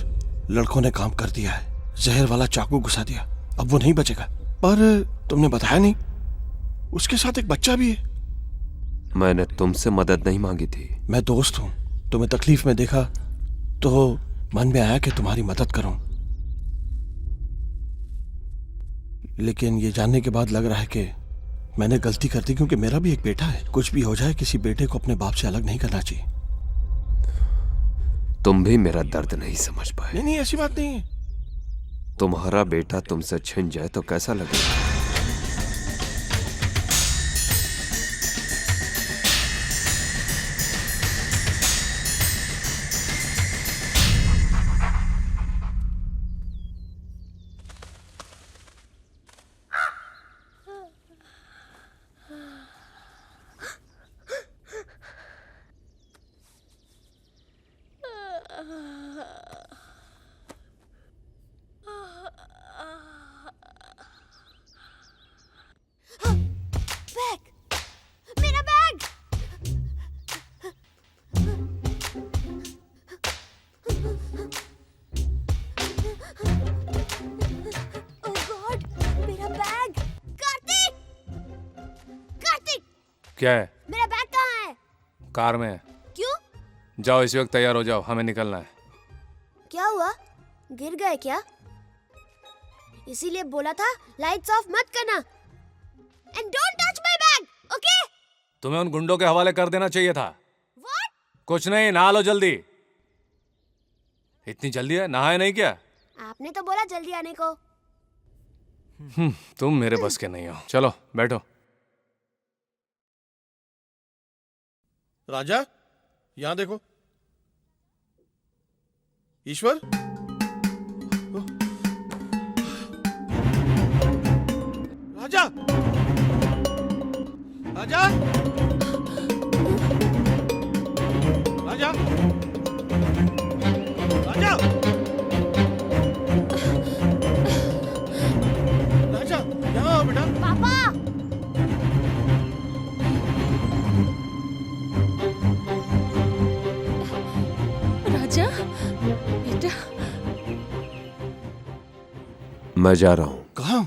लड़कों ने काम कर दिया है। जहर वाला चाकू घुसा दिया, अब वो नहीं बचेगा। पर तुमने बताया नहीं, उसके साथ एक बच्चा भी है। मैंने तुमसे मदद नहीं मांगी थी। मैं दोस्त हूं, तुम्हें तकलीफ में देखा तो मन में आया कि तुम्हारी मदद करूं। लेकिन ये जानने के बाद लग रहा है कि मैंने गलती कर दी, क्योंकि मेरा भी एक बेटा है। कुछ भी हो जाए, किसी बेटे को अपने बाप से अलग नहीं करना चाहिए। तुम भी मेरा दर्द नहीं समझ पाए। नहीं नहीं, ऐसी बात नहीं है। तुम्हारा बेटा तुमसे छिन जाए तो कैसा लगेगा? क्या है? मेरा बैग कहाँ है? कार में है। क्यों? जाओ, इसी वक्त तैयार हो जाओ, हमें निकलना है। क्या हुआ? गिर गए क्या? इसीलिए बोला था लाइट्स ऑफ मत करना। And don't touch my bag, okay? तुम्हें उन गुंडों के हवाले कर देना चाहिए था। What? कुछ नहीं, नहा लो जल्दी। इतनी जल्दी है? नहाए नहीं क्या? आपने तो बोला जल्दी आने को। तुम मेरे बस के नहीं हो। चलो बैठो। राजा, यहां देखो। ईश्वर, राजा, राजा, राजा, राजा, राजा, यहाँ आओ बेटा। पापा, राजा, बेटा। मैं जा रहा हूं। कहाँ?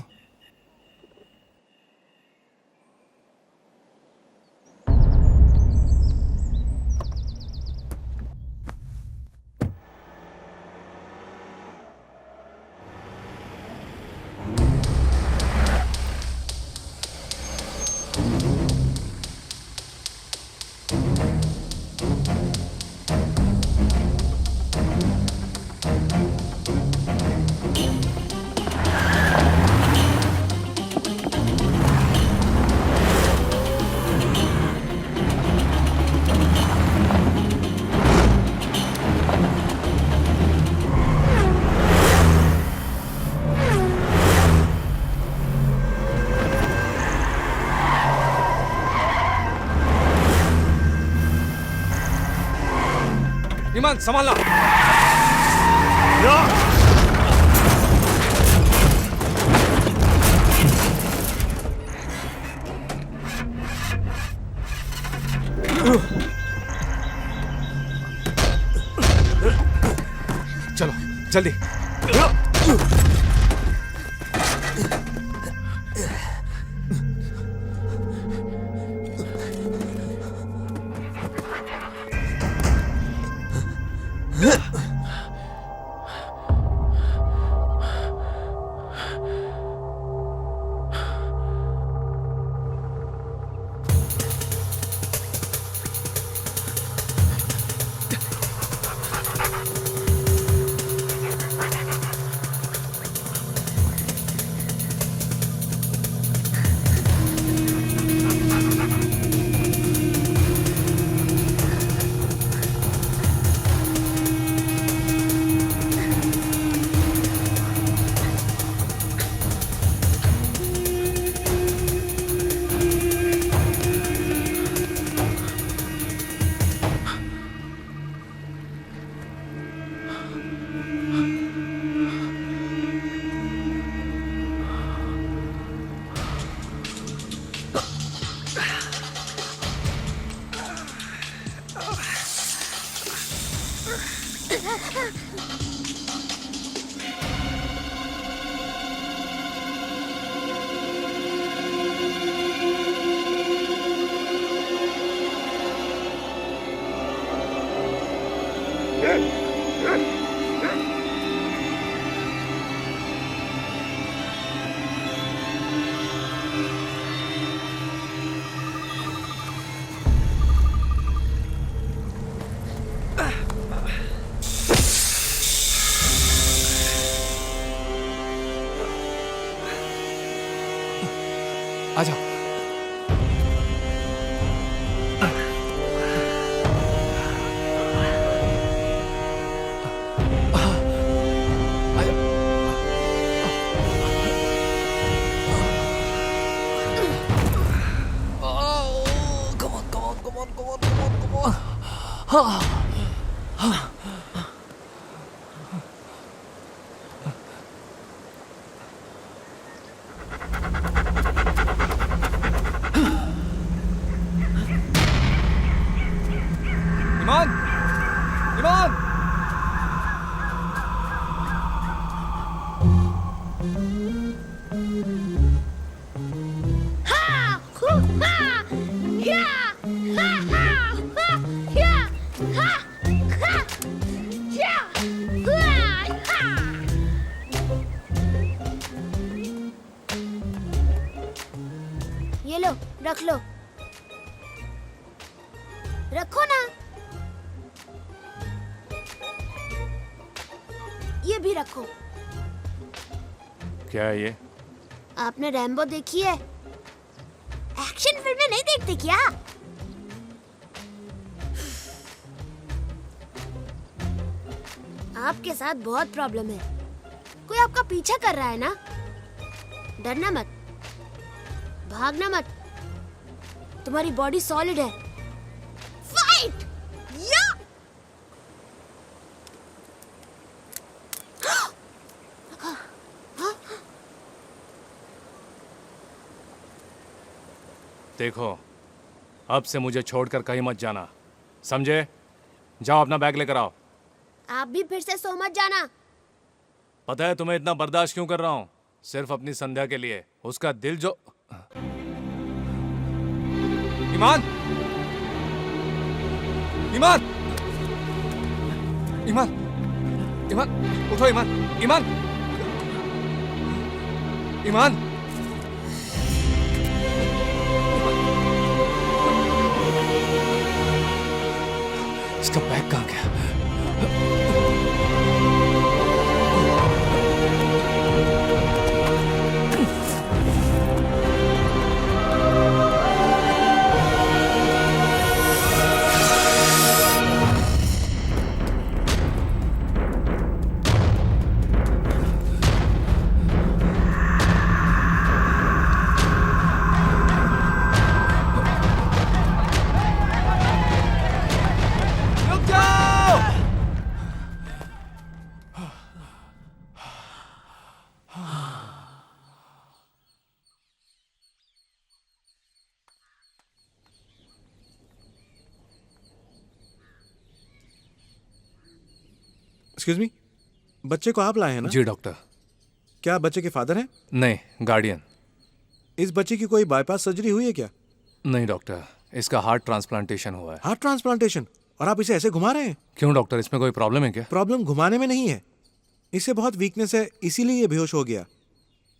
ईमान, संभालना। चलो जल्दी। आजा। ईमान, ईमान। ये लो, रख लो। रखो ना। ये भी रखो। क्या है ये? आपने रैम्बो देखी है? एक्शन फिल्में नहीं देखते क्या? आपके साथ बहुत प्रॉब्लम है। कोई आपका पीछा कर रहा है ना? डरना मत, भागना मत। तुम्हारी बॉडी सॉलिड है। फाइट! या! देखो, अब से मुझे छोड़कर कहीं मत जाना, समझे? जाओ अपना बैग लेकर आओ। आप भी फिर से सो मत जाना। पता है तुम्हें इतना बर्दाश्त क्यों कर रहा हूँ? सिर्फ अपनी संध्या के लिए। उसका दिल जो... ईमान! ईमान! ईमान! ईमान! उठो ईमान! ईमान! ईमान! इसका बैग कहाँ गया? एक्सक्यूज मी, बच्चे को आप लाए हैं ना? जी डॉक्टर। क्या आप बच्चे के फादर हैं? नहीं, गार्डियन। इस बच्चे की कोई बाईपास सर्जरी हुई है क्या? नहीं डॉक्टर, इसका हार्ट ट्रांसप्लांटेशन हुआ है। Heart transplantation? और आप इसे ऐसे घुमा रहे हैं? क्यों डॉक्टर, इसमें कोई प्रॉब्लम है क्या? प्रॉब्लम घुमाने में नहीं है, इसे बहुत वीकनेस है, इसीलिए ये बेहोश हो गया।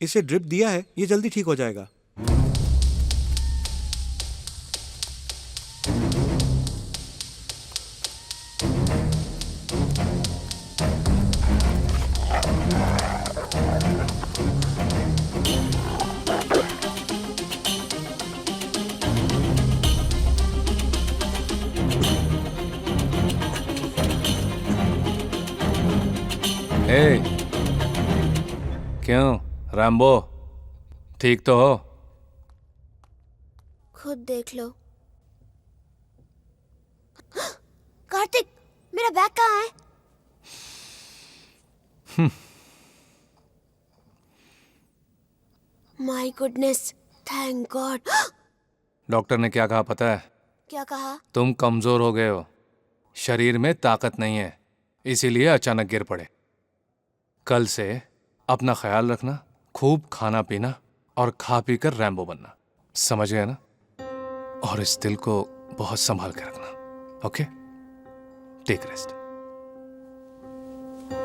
इसे ड्रिप दिया है, ये जल्दी ठीक हो जाएगा। क्यों रैम्बो, ठीक तो हो? खुद देख लो। कार्तिक, मेरा बैग कहाँ है? My goodness, thank God. Doctor ने क्या कहा पता है? क्या कहा? तुम कमजोर हो गए हो, शरीर में ताकत नहीं है, इसीलिए अचानक गिर पड़े। कल से अपना ख्याल रखना, खूब खाना पीना और खा पी कर रैम्बो बनना, समझ गए ना? और इस दिल को बहुत संभाल के रखना, okay? Take rest.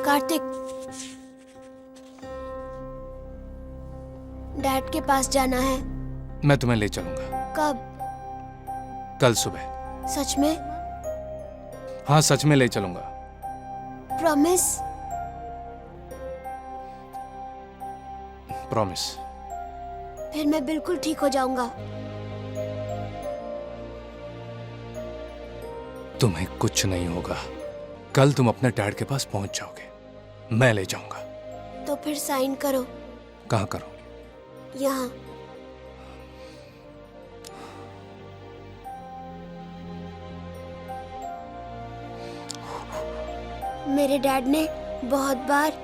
Kartik, dad के पास जाना है। मैं तुम्हें ले चलूंगा। कब? कल सुबह। सच में? हाँ, सच में ले चलूंगा। प्रॉमिस? प्रॉमिस। फिर मैं बिल्कुल ठीक हो जाऊंगा। तुम्हें कुछ नहीं होगा। कल तुम अपने डैड के पास पहुंच जाओगे, मैं ले जाऊंगा। तो फिर साइन करो। कहाँ करोगे? यहाँ। मेरे डैड ने बहुत बार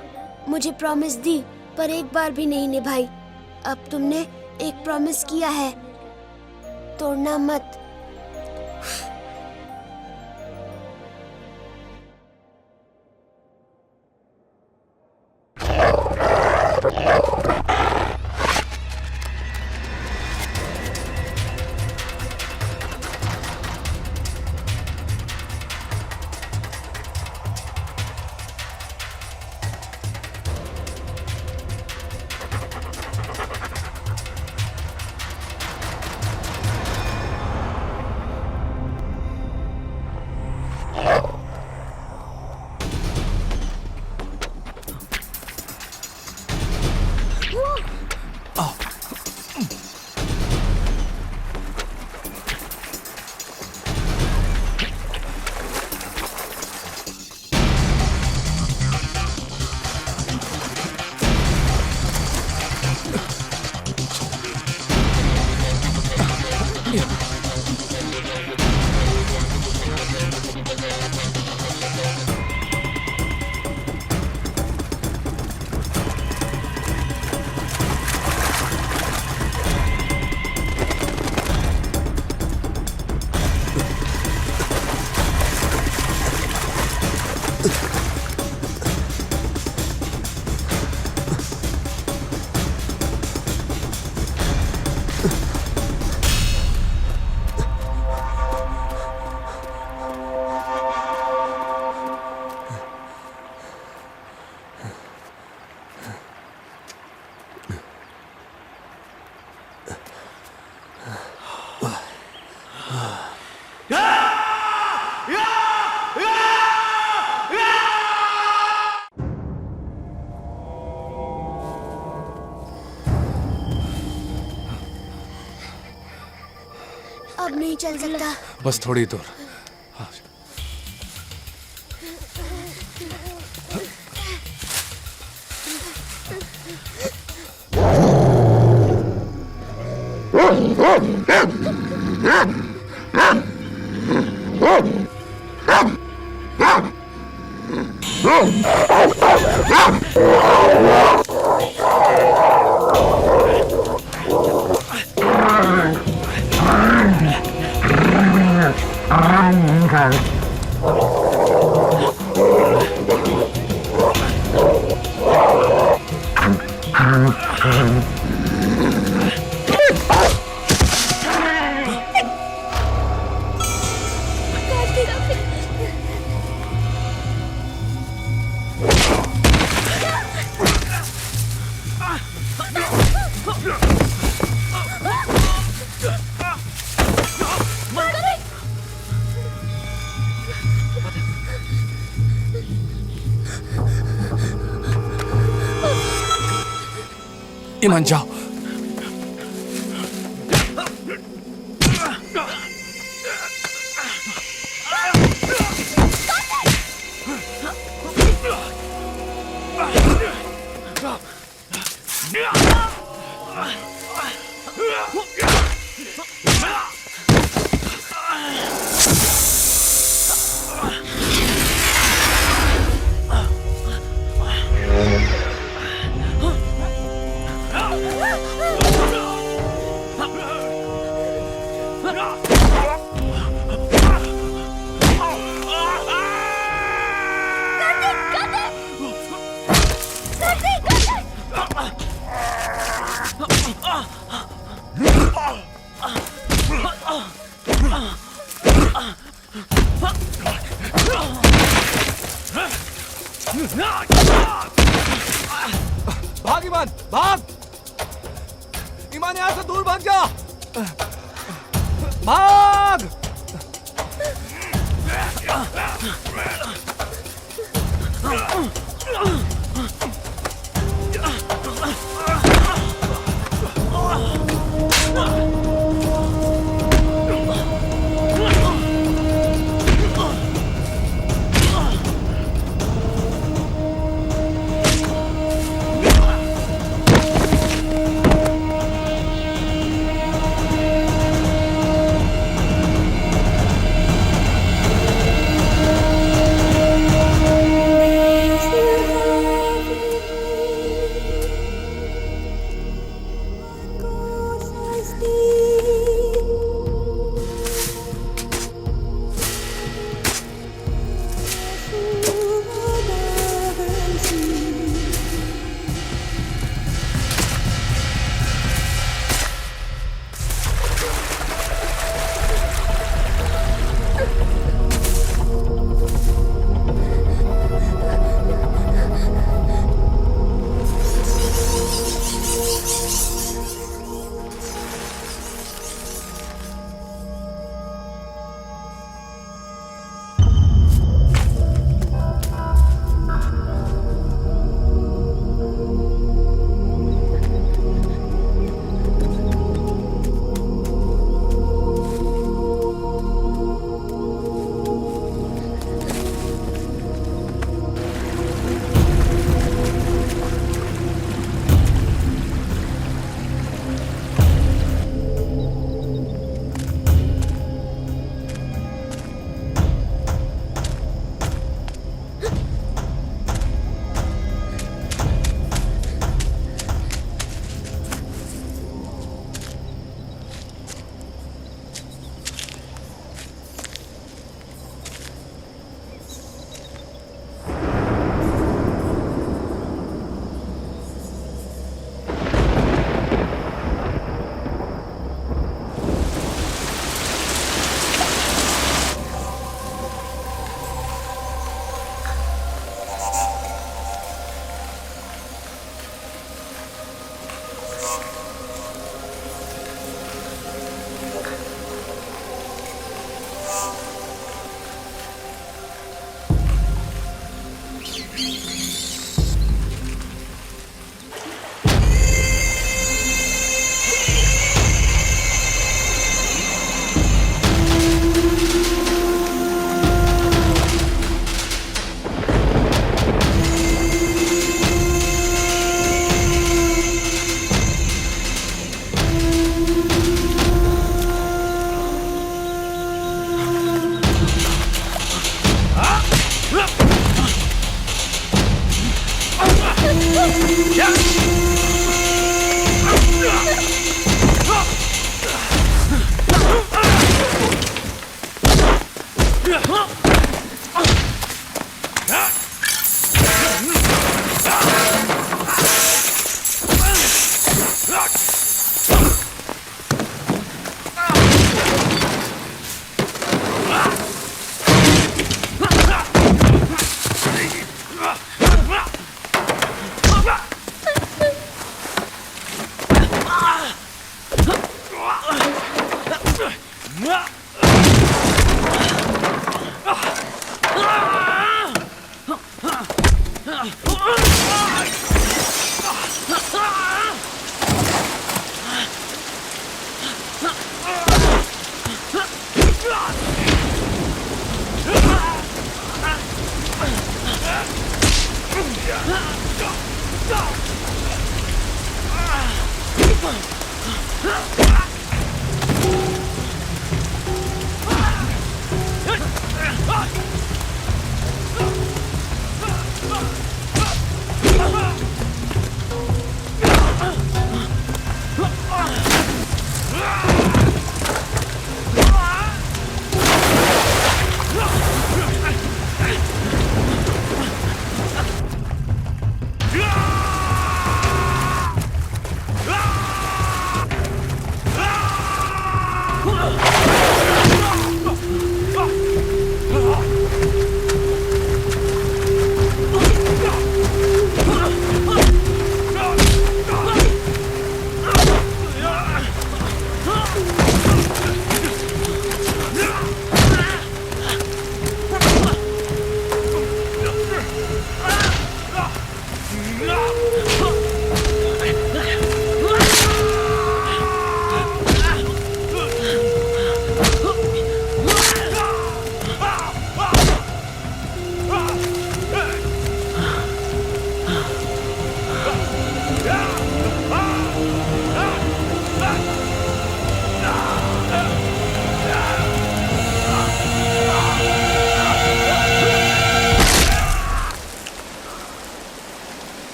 मुझे प्रॉमिस दी, पर एक बार भी नहीं निभाई। अब तुमने एक प्रॉमिस किया है, तोड़ना मत। अब नहीं चल सकता। बस थोड़ी दूर। ईमान जाओ। भाग ईमान, भाग! ईमान यहाँ से दूर भाग जा! भाग!